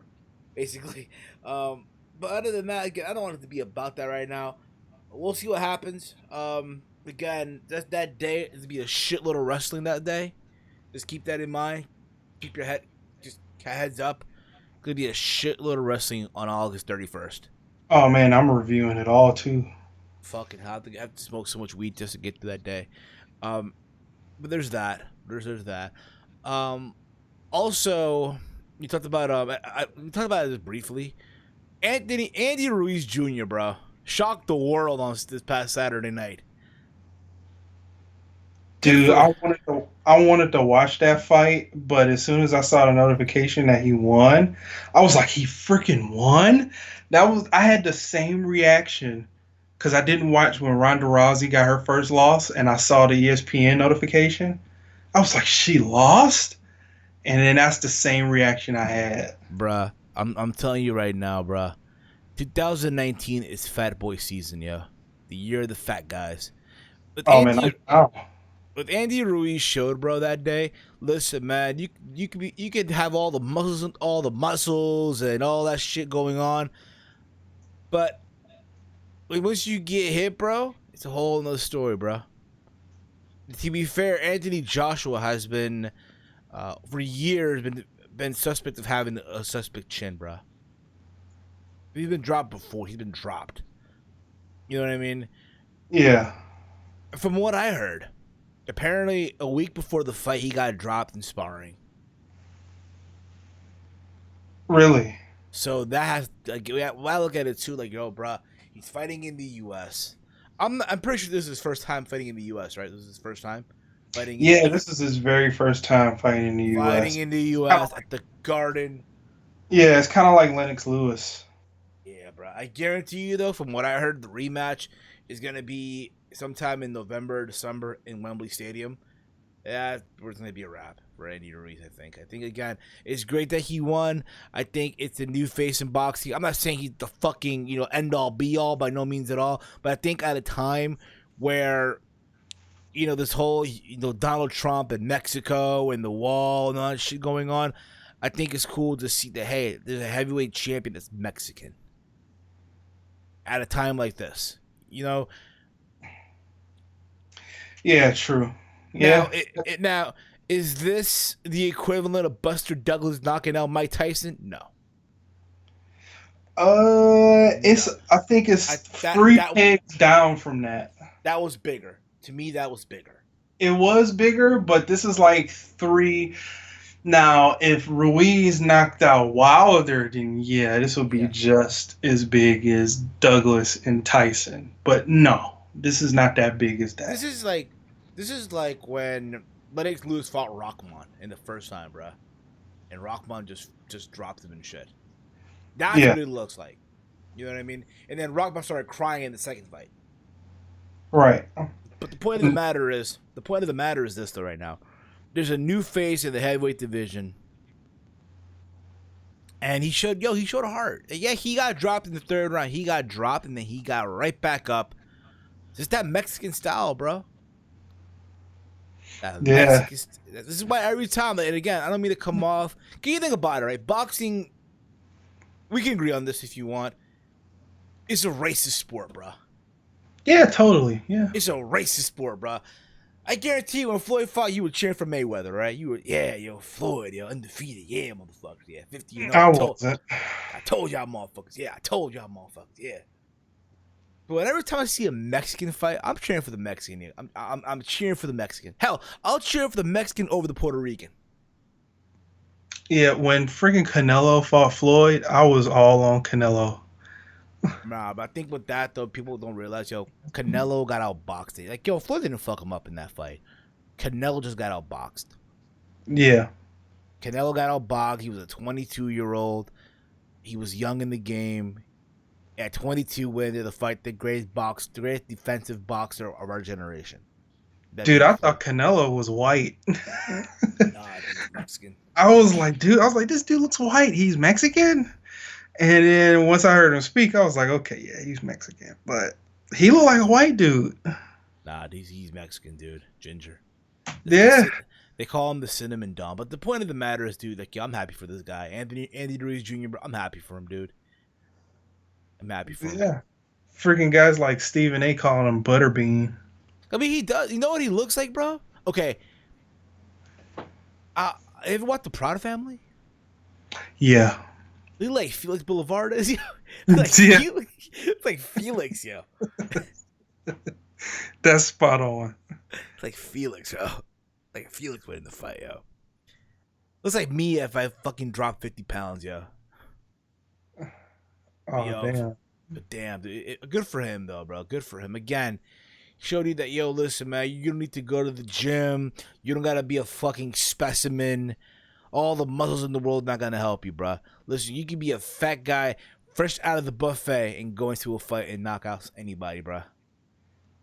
basically. But other than that, again, I don't want it to be about that right now. We'll see what happens. Again, that day is to be a shitload of wrestling that day. Just keep that in mind. Keep your heads up. It's gonna be a shitload of wrestling on August 31st. Oh man, I'm reviewing it all too. Fucking have to smoke so much weed just to get to that day. But there's that. There's that. Also, you talked about we talked about this briefly. Andy Ruiz Jr., bro, shocked the world on this past Saturday night. Dude, I wanted to watch that fight, but as soon as I saw the notification that he won, I was like, he freaking won? I had the same reaction because I didn't watch when Ronda Rousey got her first loss and I saw the ESPN notification. I was like, she lost? And then that's the same reaction I had. Bruh, I'm telling you right now, bruh. 2019 is fat boy season, yo. The year of the fat guys. With Andy Ruiz showed, bro, that day. Listen, man, you could have all the muscles and all that shit going on, but once you get hit, bro, it's a whole nother story, bro. To be fair, Anthony Joshua has been for years been suspect of having a suspect chin, bro. He's been dropped before. He's been dropped. You know what I mean? Yeah. From what I heard, apparently a week before the fight, he got dropped in sparring. Really? So that has, like, when I look at it too, like, yo, bro, he's fighting in the U.S. I'm pretty sure this is his first time fighting in the U.S., right? This is his first time fighting. This is his very first time fighting in the U.S. Fighting in the U.S. at the Garden. Yeah, it's kind of like Lennox Lewis. Yeah, bro. I guarantee you, though, from what I heard, the rematch is going to be sometime in November, December in Wembley Stadium. Yeah, it's going to be a wrap for Andy Ruiz, I think. Again, it's great that he won. I think it's a new face in boxing. I'm not saying he's the fucking, end-all, be-all, by no means at all. But I think at a time where, this whole, Donald Trump and Mexico and the wall and all that shit going on, I think it's cool to see that, hey, there's a heavyweight champion that's Mexican. At a time like this, Yeah, true. Yeah. Now, is this the equivalent of Buster Douglas knocking out Mike Tyson? No. I think it's three pegs down from that. That was bigger. To me, that was bigger. It was bigger, but this is like three. Now, if Ruiz knocked out Wilder, then yeah, this would be just as big as Douglas and Tyson. But no, this is not that big as that. This is like when Lennox Lewis fought Rockman in the first time, bro, and Rockman just dropped him and shit. That's what it looks like. You know what I mean? And then Rock Bottom started crying in the second fight. Right. But the point of the matter is this though. Right now, there's a new face in the heavyweight division, and he showed a heart. Yeah, he got dropped in the third round. He got dropped, and then he got right back up. Just that Mexican style, bro. Yeah. This is why every time, and again, I don't mean to come off. Can you think about it, right? Boxing, we can agree on this if you want. It's a racist sport, bro. Yeah, totally. Yeah. It's a racist sport, bro. I guarantee you, when Floyd fought, you would cheer for Mayweather, right? You would, yeah, yo, Floyd, yo, undefeated, yeah, motherfuckers, yeah, 50 and 0. I told y'all, motherfuckers, yeah, I told y'all, motherfuckers, yeah. But every time I see a Mexican fight, I'm cheering for the Mexican. I'm cheering for the Mexican. Hell, I'll cheer for the Mexican over the Puerto Rican. Yeah, when freaking Canelo fought Floyd, I was all on Canelo. Nah, but I think with that though, people don't realize, yo, Canelo got outboxed. Like, yo, Floyd didn't fuck him up in that fight. Canelo just got outboxed. Yeah. Canelo got outboxed. He was a 22-year-old. He was young in the game. At 22, went into the fight, the greatest defensive boxer of our generation. Dude, I thought Canelo was white. Nah, he's Mexican. I was like, this dude looks white. He's Mexican? And then once I heard him speak, I was like, okay, yeah, he's Mexican. But he looked like a white dude. Nah, he's Mexican, dude. Ginger. Yeah. They call him the Cinnamon Don. But the point of the matter is, dude, like, yo, I'm happy for this guy. Andy Ruiz Jr., bro, I'm happy for him, dude. I'm happy for him. Yeah. Freaking guys like Stephen A. calling him Butterbean. I mean, he does. You know what he looks like, bro? Okay. Ever watched The Proud Family? Yeah. He like Felix Boulevard is, yo. Like Felix, yo. That's spot on. Like Felix, yo. Like Felix winning the fight, yo. Looks like me if I fucking dropped 50 pounds, yo. Oh, yo, damn. But damn, dude. Good for him, though, bro. Good for him. Again, showed you that, yo, listen, man, you don't need to go to the gym. You don't got to be a fucking specimen. All the muscles in the world not going to help you, bro. Listen, you can be a fat guy fresh out of the buffet and go into a fight and knock out anybody, bro.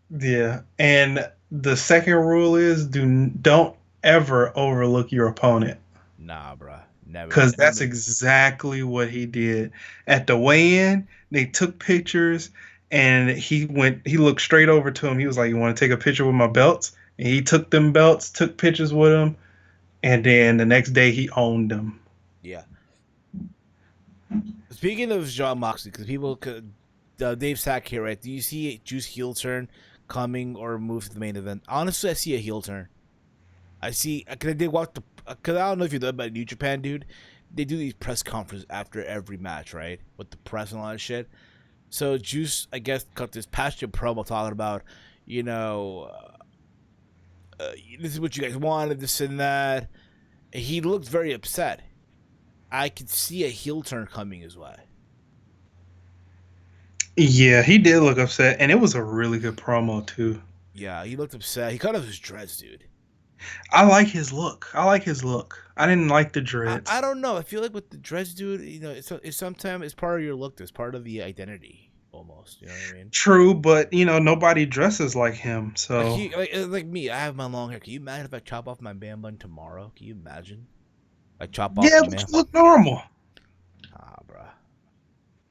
Yeah. And the second rule is don't ever overlook your opponent. Nah, bro. Never. Because that's exactly what he did. At the weigh-in, they took pictures, and he looked straight over to him. He was like, you want to take a picture with my belts? And he took them belts, took pictures with them, and then the next day he owned them. Yeah. Speaking of Jon Moxley, because people could, Dave Sack here, right? Do you see Juice heel turn coming or move to the main event? Honestly, I see a heel turn. Because I did watch because I don't know if you know about New Japan, dude. They do these press conferences after every match, right? With the press and all that shit. So Juice, I guess, cut this passionate promo talking about, you know, this is what you guys wanted, this and that. And he looked very upset. I could see a heel turn coming his way. Yeah, he did look upset, and it was a really good promo, too. Yeah, he looked upset. He cut off his dreads, dude. I like his look. I didn't like the dreads. I don't know. I feel like with the dreads, dude, you know, it's sometimes it's part of your look. It's part of the identity, almost. You know what I mean? True, but you know nobody dresses like him. So like me, I have my long hair. Can you imagine if I chop off my man bun tomorrow? Can you imagine? Like chop off. Yeah, but you look normal. Ah, bro.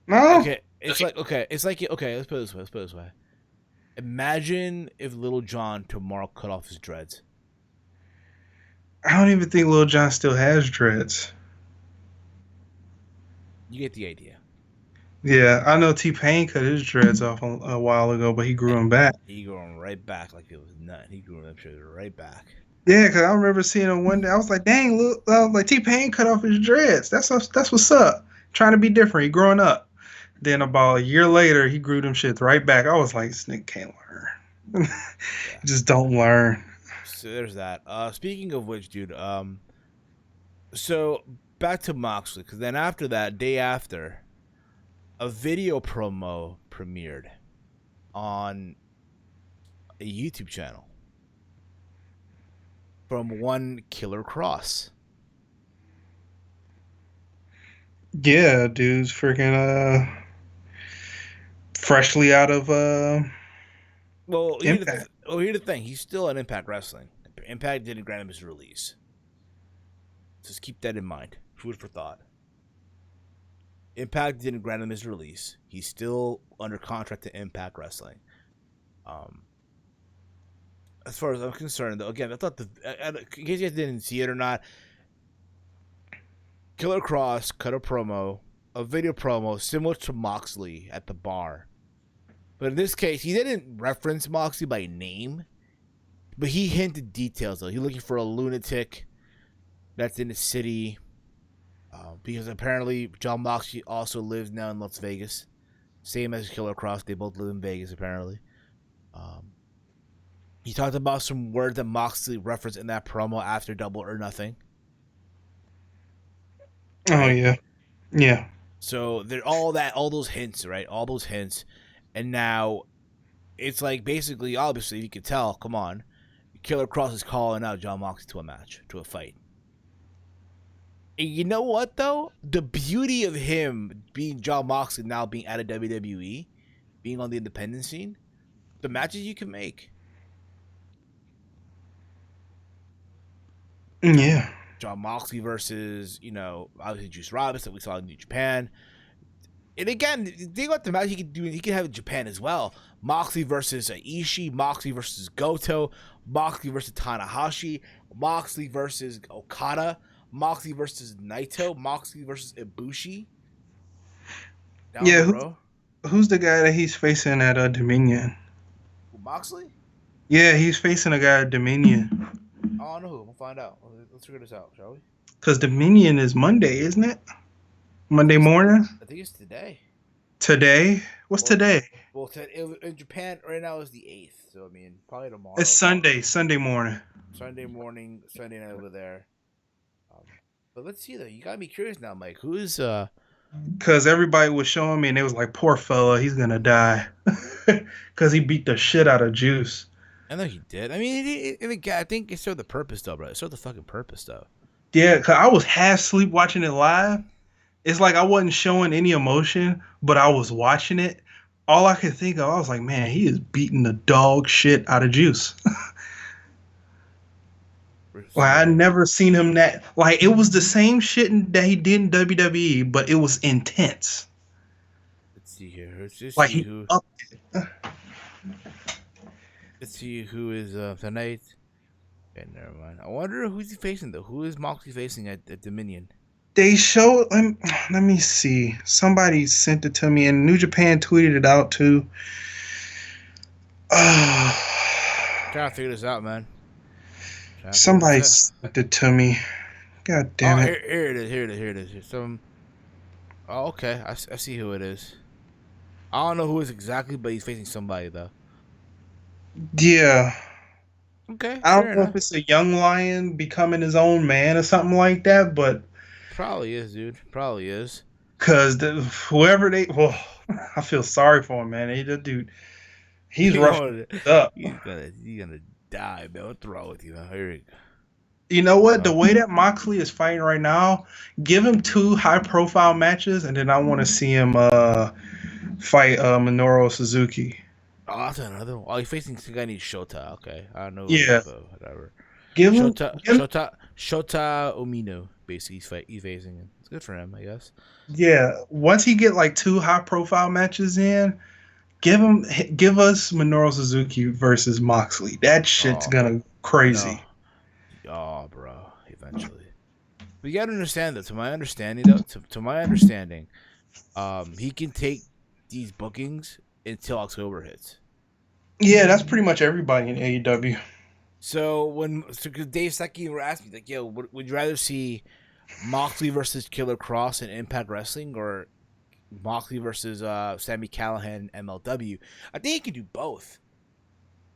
No. Okay, it's like okay. Let's put it this way. Imagine if Little John tomorrow cut off his dreads. I don't even think Lil Jon still has dreads. You get the idea. Yeah, I know T-Pain cut his dreads off a while ago, but he grew them back. He grew them right back like it was nothing. He grew them right back. Yeah, because I remember seeing him one day. I was like, dang, like T-Pain cut off his dreads. That's what's up. Trying to be different. He growing up. Then about a year later, he grew them shits right back. I was like, this nigga can't learn. Just don't learn. So there's that. Speaking of which, dude, so back to Moxley, because then after that, day after, a video promo premiered on a YouTube channel from one Killer Cross. Yeah, dude's freaking freshly out of Impact. Here's the thing. He's still in Impact Wrestling. Impact didn't grant him his release. Just keep that in mind. Food for thought. Impact didn't grant him his release. He's still under contract to Impact Wrestling. As far as I'm concerned, though, again, I thought in case you guys didn't see it or not, Killer Cross cut a video promo similar to Moxley at the bar. But in this case, he didn't reference Moxley by name, but he hinted details, though. He's looking for a lunatic that's in the city, because apparently John Moxley also lives now in Las Vegas. Same as Killer Cross. They both live in Vegas, apparently. He talked about some words that Moxley referenced in that promo after Double or Nothing. Oh, yeah. Yeah. So they're all those hints, right? All those hints. And now it's like basically, obviously, you can tell, come on, Killer Cross is calling out John Moxley to a match, to a fight. And you know what, though? The beauty of him being John Moxley now being out of WWE, being on the independent scene, the matches you can make. Yeah. John Moxley versus, obviously Juice Robinson that we saw in New Japan. And again, think about the match he could have in Japan as well. Moxley versus Ishii, Moxley versus Goto, Moxley versus Tanahashi, Moxley versus Okada, Moxley versus Naito, Moxley versus Ibushi. Who's the guy that he's facing at Dominion? Moxley? Yeah, he's facing a guy at Dominion. I don't know who. We'll find out. Let's figure this out, shall we? Because Dominion is Monday, isn't it? Monday morning? I think it's today. Today? What's today? Well, in Japan right now is the 8th. So, I mean, probably tomorrow. It's Sunday. Sunday morning. Sunday morning. Sunday night over there. But let's see, though. You got me curious now, Mike. Who is... Because everybody was showing me, and they was like, poor fella, he's going to die. Because he beat the shit out of Juice. I know he did. I mean, I think it served the purpose, though, bro. It served the fucking purpose, though. Yeah, because I was half asleep watching it live. It's like I wasn't showing any emotion, but I was watching it. All I could think of, I was like, man, he is beating the dog shit out of Juice. Like, I never seen him that. Like, it was the same shit that he did in WWE, but it was intense. Let's see here. Like, he upped it. Let's see who is tonight. Okay, never mind. I wonder who's he facing, though. Who is Moxley facing at Dominion? They showed. Let me see. Somebody sent it to me, and New Japan tweeted it out too. Trying to figure this out, man. Somebody sent it to me. God damn it! Here it is. Here's some. Oh, okay. I see who it is. I don't know who it is exactly, but he's facing somebody though. Yeah. Okay. I don't know if it's a young lion becoming his own man or something like that, but probably is, dude. Probably is. Cause I feel sorry for him, man. He's rough up. He's gonna die, man. What's wrong with you, man? Here you go. You know what? The way that Moxley is fighting right now, give him 2 high-profile matches, and then I want to see him fight Minoru Suzuki. Oh, that's another one. Oh, he's facing some guy named Shota. Okay, I don't know. Yeah. Whatever. Give him Shota Umino. Basically, he's facing him. It's good for him, I guess. Yeah. Once he get like 2 high-profile matches in, give us Minoru Suzuki versus Moxley. That shit's gonna crazy. No. Oh, bro. Eventually, but you gotta understand that. To my understanding, he can take these bookings until October hits. Yeah, that's pretty much everybody in AEW. So because Dave Secchi were asking me, like, yo, would you rather see Moxley versus Killer Cross in Impact Wrestling or Moxley versus Sami Callihan in MLW? I think he can do both.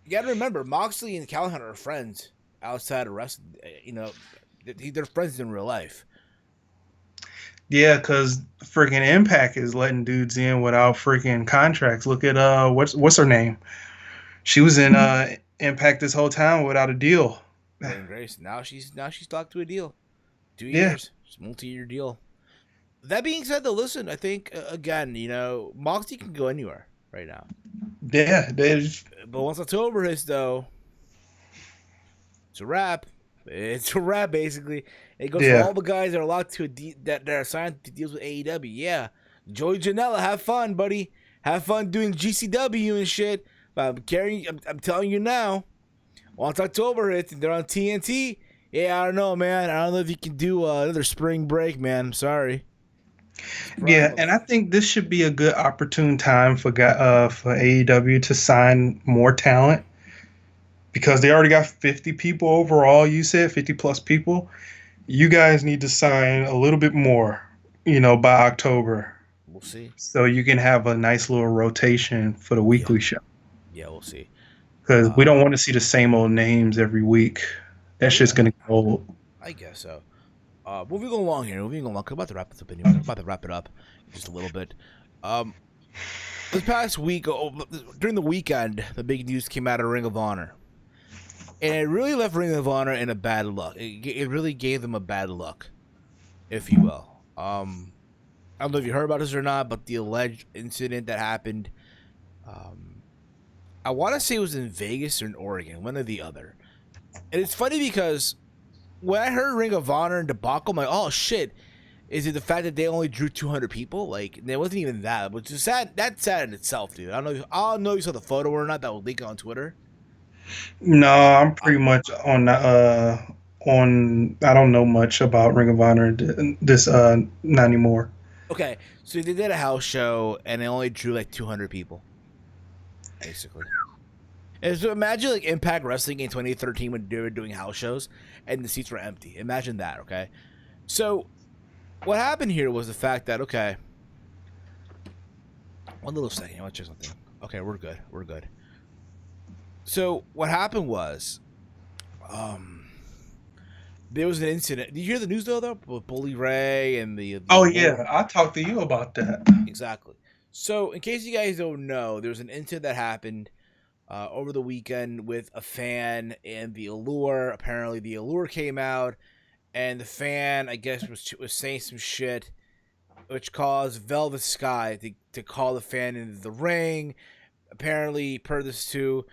You got to remember, Moxley and Callihan are friends outside of wrestling. They're friends in real life. Yeah, because freaking Impact is letting dudes in without freaking contracts. Look at what's her name? She was in Impact this whole time without a deal. Grace. Now she's locked to a deal. 2 years. It's a multi-year deal. That being said, though, listen, I think again, Moxley can go anywhere, right now. Yeah, But once October hits, though, it's a wrap. It's a wrap, basically. It goes for yeah. all the guys that are locked to that are signed to deals with AEW. Yeah, Joey Janela, have fun, buddy. Have fun doing GCW and shit. But I'm telling you now. Once October hits and they're on TNT, yeah, I don't know, man. I don't know if you can do another spring break, man. I'm sorry. Yeah, and I think this should be a good opportune time for AEW to sign more talent because they already got 50 people overall. You said 50 plus people. You guys need to sign a little bit more, by October, We'll see. so you can have a nice little rotation for the weekly show. Yeah, we'll see. Because we don't want to see the same old names every week. That's just gonna get old. I guess so. Moving along here. Moving along. I'm about to wrap this up anyway. I'm about to wrap it up just a little bit. This past week, during the weekend, the big news came out of Ring of Honor. And it really left Ring of Honor in a bad luck. It really gave them a bad luck, if you will. I don't know if you heard about this or not, but the alleged incident that happened, I want to say it was in Vegas or in Oregon, one or the other. And it's funny because when I heard Ring of Honor and debacle, I'm like, oh shit, is it the fact that they only drew 200 people? Like, it wasn't even that, which is sad. That's sad in itself, dude. I don't know if you saw the photo or not that was leaked on Twitter. No, I'm pretty much on. I don't know much about Ring of Honor. Not anymore. Okay, so they did a house show and they only drew like 200 people, basically. And so imagine like Impact Wrestling in 2013 when they were doing house shows and the seats were empty. Imagine that, okay? So what happened here was the fact that, okay, one little second, I want to check something. Okay, we're good. We're good. So what happened was, there was an incident. Did you hear the news though, with Bully Ray and the Oh yeah, I talked to you about that. Exactly. So in case you guys don't know, there was an incident that happened over the weekend with a fan and the Allure. Apparently, the Allure came out, and the fan, I guess, was saying some shit, which caused Velvet Sky to call the fan into the ring. Apparently, per this too,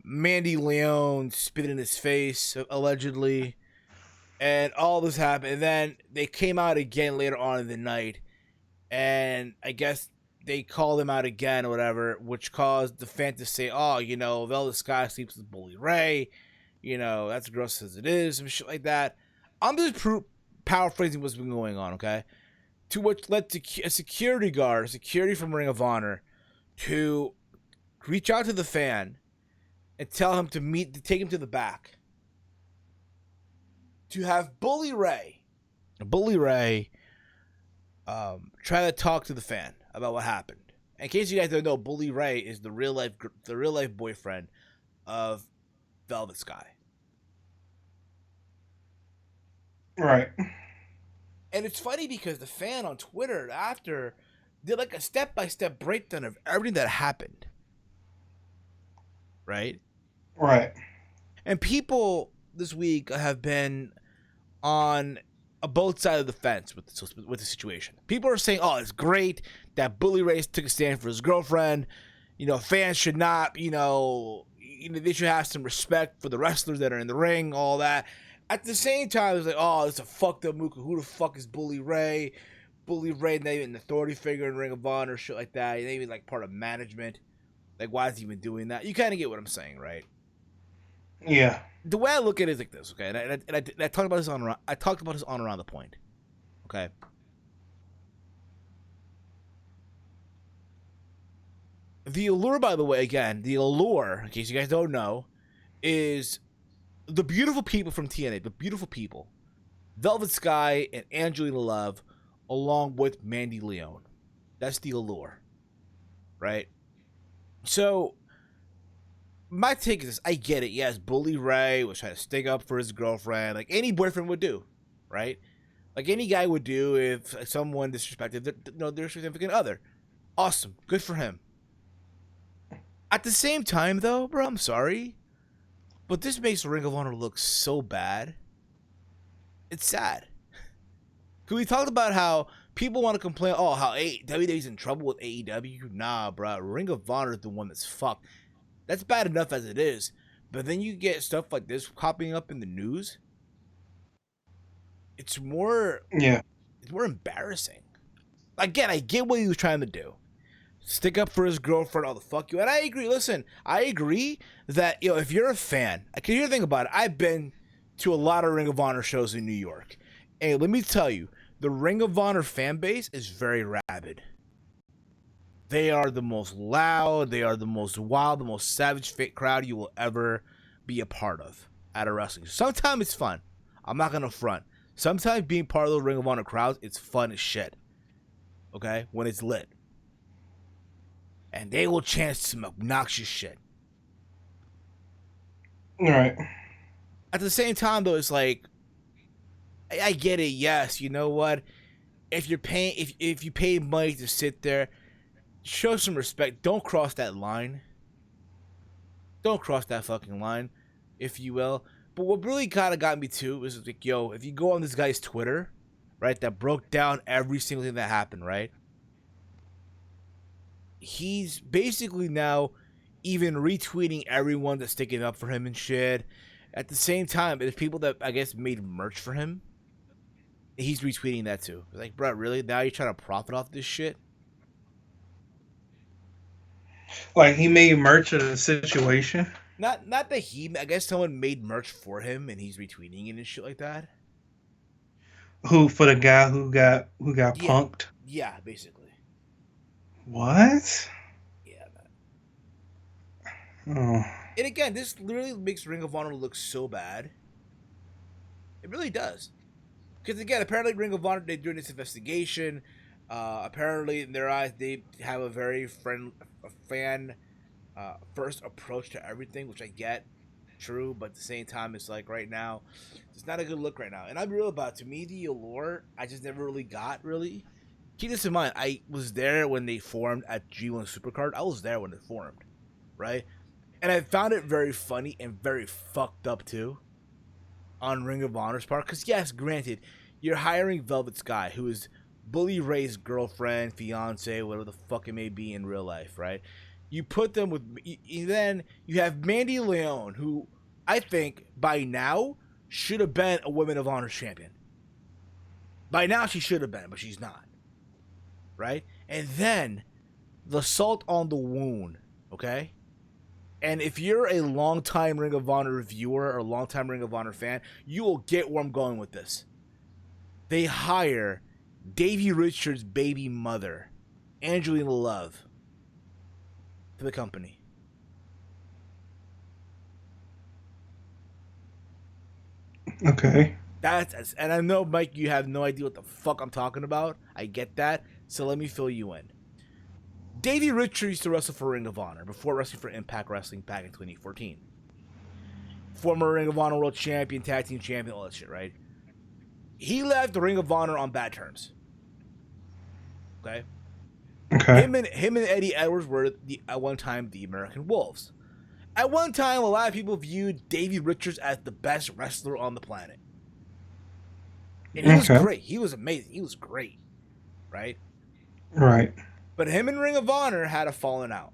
Mandy Leone spit in his face, allegedly, and all this happened. And then they came out again later on in the night, and I guess they called him out again or whatever, which caused the fan to say, oh, Velvet Sky sleeps with Bully Ray. That's gross as it is, and shit like that. I'm just paraphrasing what's been going on, okay? To which led to a security from Ring of Honor, to reach out to the fan and tell him to take him to the back. To have Bully Ray try to talk to the fan about what happened. In case you guys don't know, Bully Ray is the real life boyfriend of Velvet Sky. Right. And it's funny because the fan on Twitter after did like a step-by-step breakdown of everything that happened. Right? Right. And people this week have been on both sides of the fence with the situation. People are saying, oh, it's great that Bully Ray took a stand for his girlfriend. Fans should not, they should have some respect for the wrestlers that are in the ring, all that. At the same time, it's like, oh, it's a fucked up mooka. Who the fuck is Bully Ray? Bully Ray, not even an authority figure in Ring of Honor, shit like that. He's not even like part of management. Like, why is he even doing that? You kind of get what I'm saying, right? Yeah. The way I look at it is like this, okay? And I talked about this on Around the Point, okay? The Allure, by the way, again, the Allure, in case you guys don't know, is the beautiful people from TNA, the beautiful people, Velvet Sky and Angelina Love, along with Mandy Leone. That's the Allure, right? So my take is this. I get it. Yes, Bully Ray was trying to stick up for his girlfriend, like any boyfriend would do, right? Like any guy would do if someone disrespected their significant other. Awesome. Good for him. At the same time, though, bro, I'm sorry, but this makes Ring of Honor look so bad. It's sad. Because we talked about how people want to complain, oh, how WWE's in trouble with AEW. Nah, bro. Ring of Honor is the one that's fucked. That's bad enough as it is. But then you get stuff like this popping up in the news. It's more embarrassing. Again, I get what he was trying to do. Stick up for his girlfriend, all the fuck you. And I agree. Listen, I agree that, if you're a fan, I can hear the thing about it. I've been to a lot of Ring of Honor shows in New York. And let me tell you, the Ring of Honor fan base is very rabid. They are the most loud, they are the most wild, the most savage fake crowd you will ever be a part of at a wrestling. Sometimes it's fun. I'm not going to front. Sometimes being part of the Ring of Honor crowds, it's fun as shit. Okay? When it's lit. And they will chant some obnoxious shit. All right. At the same time, though, it's like, I get it. Yes, you know what? If you're paying, if you pay money to sit there, show some respect. Don't cross that line. Don't cross that fucking line, if you will. But what really kind of got me too is like, if you go on this guy's Twitter, right, that broke down every single thing that happened, right? He's basically now even retweeting everyone that's sticking up for him and shit. At the same time, there's people that I guess made merch for him. He's retweeting that too. Like, bro, really? Now you're trying to profit off this shit? Like, he made merch of the situation? Not that I guess someone made merch for him and he's retweeting it and shit like that. Who, for the guy who got punked? Yeah, basically. What? Yeah, man. Oh. And again, this literally makes Ring of Honor look so bad. It really does. Because again, apparently Ring of Honor, they're doing this investigation. Apparently, in their eyes, they have a very fan first approach to everything, which I get. True, but at the same time, it's like right now, it's not a good look right now. And I'll be real about it. To me, the Allure, I just never really got, really. Keep this in mind, I was there when they formed at G1 Supercard. I was there when it formed, right? And I found it very funny and very fucked up, too, on Ring of Honor's part. Because, yes, granted, you're hiring Velvet Sky, who is Bully Ray's girlfriend, fiance, whatever the fuck it may be in real life, right? You put them with... Then you have Mandy Leon, who I think by now should have been a Women of Honor champion. By now she should have been, but she's not. Right? And then the salt on the wound, okay? And if you're a long-time Ring of Honor viewer or a long-time Ring of Honor fan, you will get where I'm going with this. They hire Davey Richards' baby mother, Angelina Love, to the company. Okay. And I know, Mike, you have no idea what the fuck I'm talking about. I get that. So let me fill you in. Davey Richards used to wrestle for Ring of Honor before wrestling for Impact Wrestling back in 2014. Former Ring of Honor World Champion, Tag Team Champion, all that shit, right? He left the Ring of Honor on bad terms. Okay? Him and Eddie Edwards were at one time the American Wolves. At one time, a lot of people viewed Davey Richards as the best wrestler on the planet. And he was great. He was amazing. He was great. Right? Right. But him and Ring of Honor had a falling out.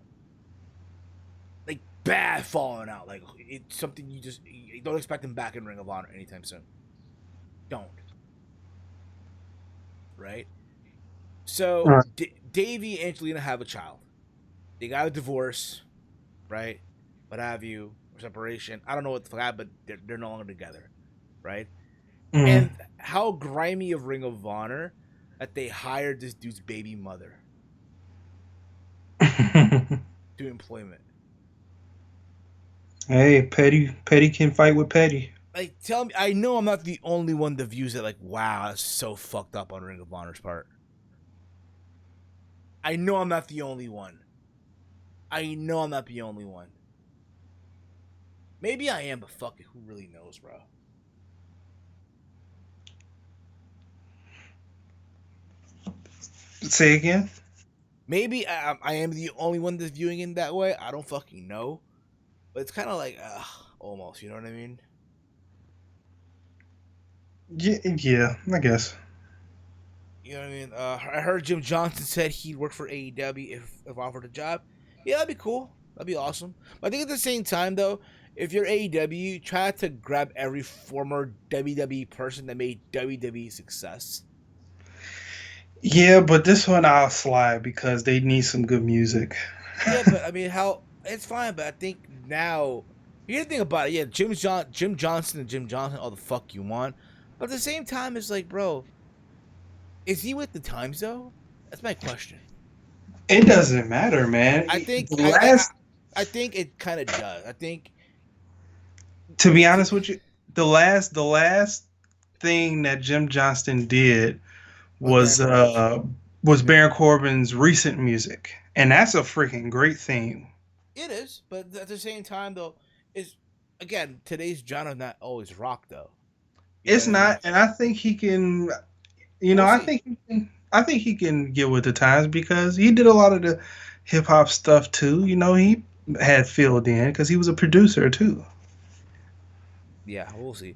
Like, bad falling out. Like, it's something you don't expect him back in Ring of Honor anytime soon. Don't. Right? So, Davey and Angelina have a child. They got a divorce, right? What have you, or separation. I don't know what the fuck, but they're no longer together, right? Mm. And how grimy of Ring of Honor that they hired this dude's baby mother to employment. Hey, petty can fight with petty. Like, tell me, I know I'm not the only one that views it like, wow, that's so fucked up on Ring of Honor's part. I know I'm not the only one. Maybe I am, but fuck it, who really knows, bro? Say again? Maybe I am the only one that's viewing it that way. I don't fucking know. But it's kind of like, almost, you know what I mean? Yeah, I guess. You know what I mean? I heard Jim Johnson said he'd work for AEW if offered a job. Yeah, that'd be cool. That'd be awesome. But I think at the same time, though, if you're AEW, try to grab every former WWE person that made WWE success. Yeah, but this one I'll slide because they need some good music. Yeah, but I mean, it's fine. But I think now, here's the thing about it. Yeah, Jim Johnson and Jim Johnson, all the fuck you want. But at the same time, it's like, bro, is he with the times though? That's my question. It doesn't matter, man. I think The last, I think it kind of does. I think, to be honest with you, the last thing that Jim Johnston did was Baron Corbin's recent music, and that's a freaking great theme. it is, but at the same time though, is again today's genre not always rock though. It's not, and I think he can. I think he can get with the times because he did a lot of the hip hop stuff too. He had filled in because he was a producer too. Yeah, we'll see.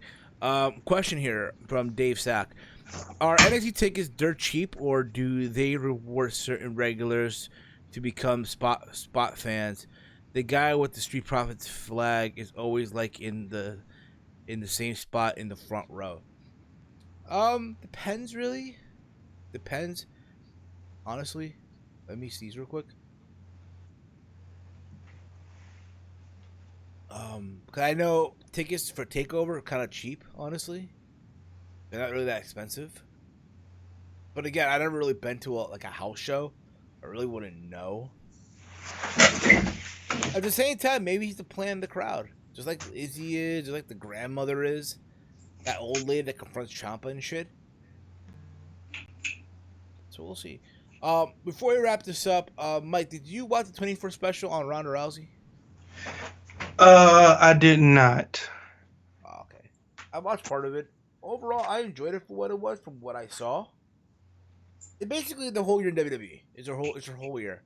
Question here from Dave Sack: are NXT tickets dirt cheap, or do they reward certain regulars to become spot fans? The guy with the Street Profits flag is always like in the same spot in the front row. Depends really. Depends. Honestly, let me see real quick. Cause I know tickets for Takeover are kind of cheap. Honestly, they're not really that expensive. But again, I never really been to a house show. I really wouldn't know. At the same time, maybe he's the plan of the crowd, just like Izzy is, just like the grandmother is, that old lady that confronts Ciampa and shit. So we'll see. Before we wrap this up, Mike, did you watch the 24 special on Ronda Rousey? I did not. Oh, okay. I watched part of it. Overall, I enjoyed it for what it was, from what I saw. It basically the whole year in WWE. It's her whole year,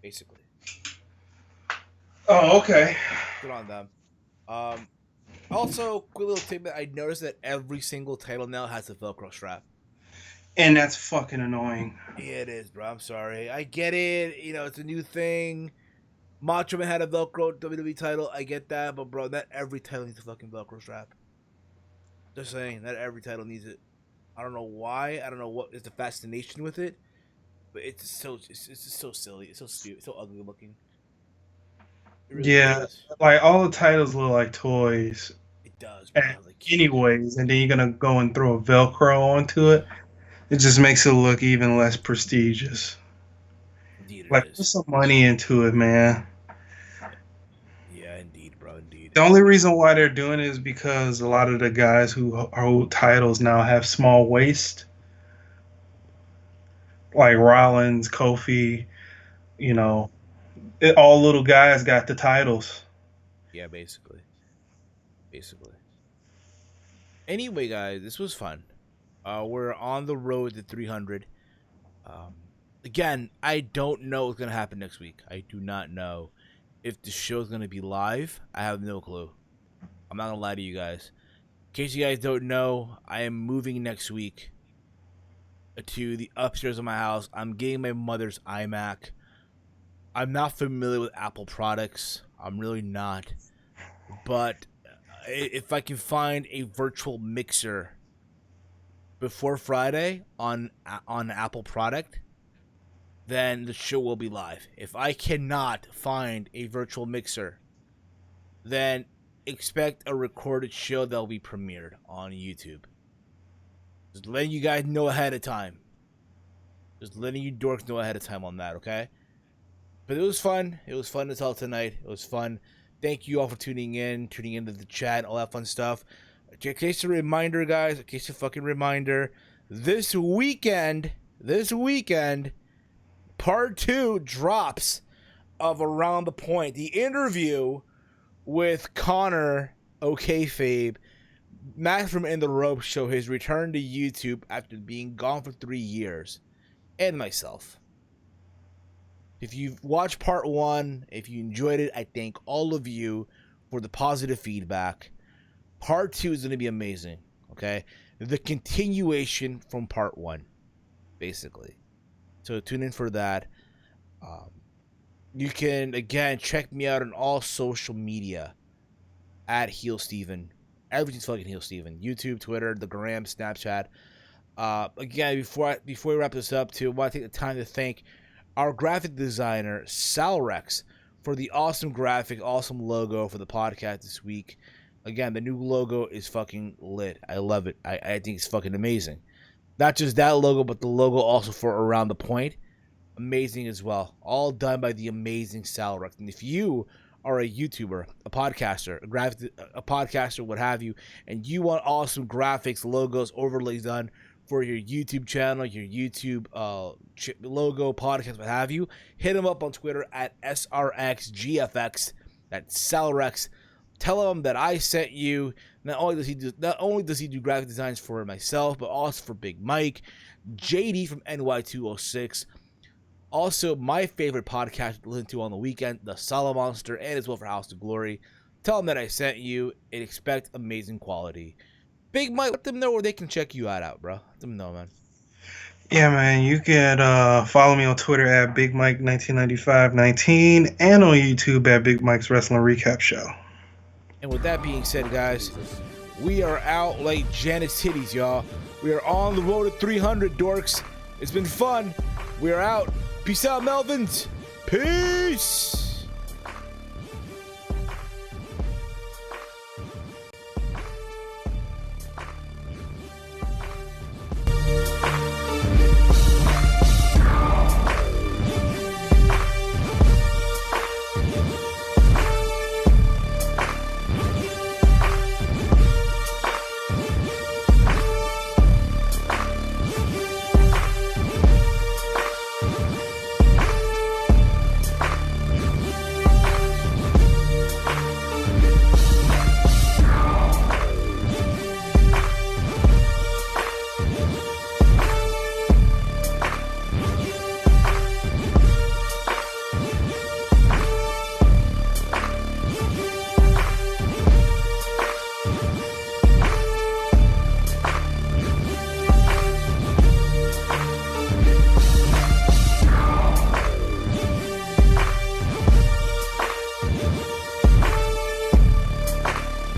basically. Oh, okay. Good on them. Also, quick little tidbit: I noticed that every single title now has a Velcro strap. And that's fucking annoying. Yeah, it is, bro. I'm sorry. I get it. It's a new thing. Macho Man had a Velcro WWE title. I get that, but bro, not every title needs a fucking Velcro strap. Just saying, not every title needs it. I don't know why. I don't know what is the fascination with it, but it's just so silly. It's so stupid. It's so ugly looking. Really is. Like all the titles look like toys. It does, bro. Anyways, and then you're gonna go and throw a Velcro onto it. It just makes it look even less prestigious. Indeed, put some money into it, man. Yeah, indeed, bro. Indeed. The only reason why they're doing it is because a lot of the guys who hold titles now have small waist, like Rollins, Kofi. All little guys got the titles. Yeah, basically. Anyway, guys, this was fun. We're on the road to 300. Again, I don't know what's going to happen next week. I do not know if the show's going to be live. I have no clue. I'm not going to lie to you guys. In case you guys don't know, I am moving next week to the upstairs of my house. I'm getting my mother's iMac. I'm not familiar with Apple products. I'm really not. But if I can find a virtual mixer before Friday on Apple product, then the show will be live. If I cannot find a virtual mixer, then expect a recorded show that will be premiered on YouTube. Just letting you guys know ahead of time. Just letting you dorks know ahead of time on that, okay? But it was fun. It was fun to tell tonight. It was fun. Thank you all for tuning into the chat, all that fun stuff. In case a reminder, guys, in case a fucking reminder, this weekend, part 2 drops of Around the Point. The interview with Connor Okayfabe, Max from In the Rope Show, his return to YouTube after being gone for 3 years, and myself. If you've watched part 1, if you enjoyed it, I thank all of you for the positive feedback. Part 2 is going to be amazing, okay? The continuation from part 1. basically. So tune in for that. You can, again, check me out on all social media at Heel Steven. Everything's fucking Heel Steven. YouTube, Twitter, the Gram, Snapchat. Again, before we wrap this up, too, I want to take the time to thank our graphic designer, Salrex, for the awesome graphic, awesome logo for the podcast this week. Again, the new logo is fucking lit. I love it. I think it's fucking amazing. Not just that logo, but the logo also for Around the Point. Amazing as well. All done by the amazing Salrex. And if you are a YouTuber, a podcaster, a podcaster, what have you, and you want awesome graphics, logos, overlays done for your YouTube channel, your YouTube logo, podcast, what have you, hit him up on Twitter at SRXGFX. That's Salrex. Tell him that I sent you. Not only does he do graphic designs for myself, but also for Big Mike, JD from NY206. Also, my favorite podcast to listen to on the weekend, The Salamonster, and as well for House of Glory. Tell them that I sent you and expect amazing quality. Big Mike, let them know where they can check you out, bro. Let them know, man. Yeah, man, you can follow me on Twitter at Big Mike 199519 and on YouTube at Big Mike's Wrestling Recap Show. And with that being said, guys, we are out like Janet's titties, y'all. We are on the road to 300, dorks. It's been fun. We are out. Peace out, Melvins. Peace.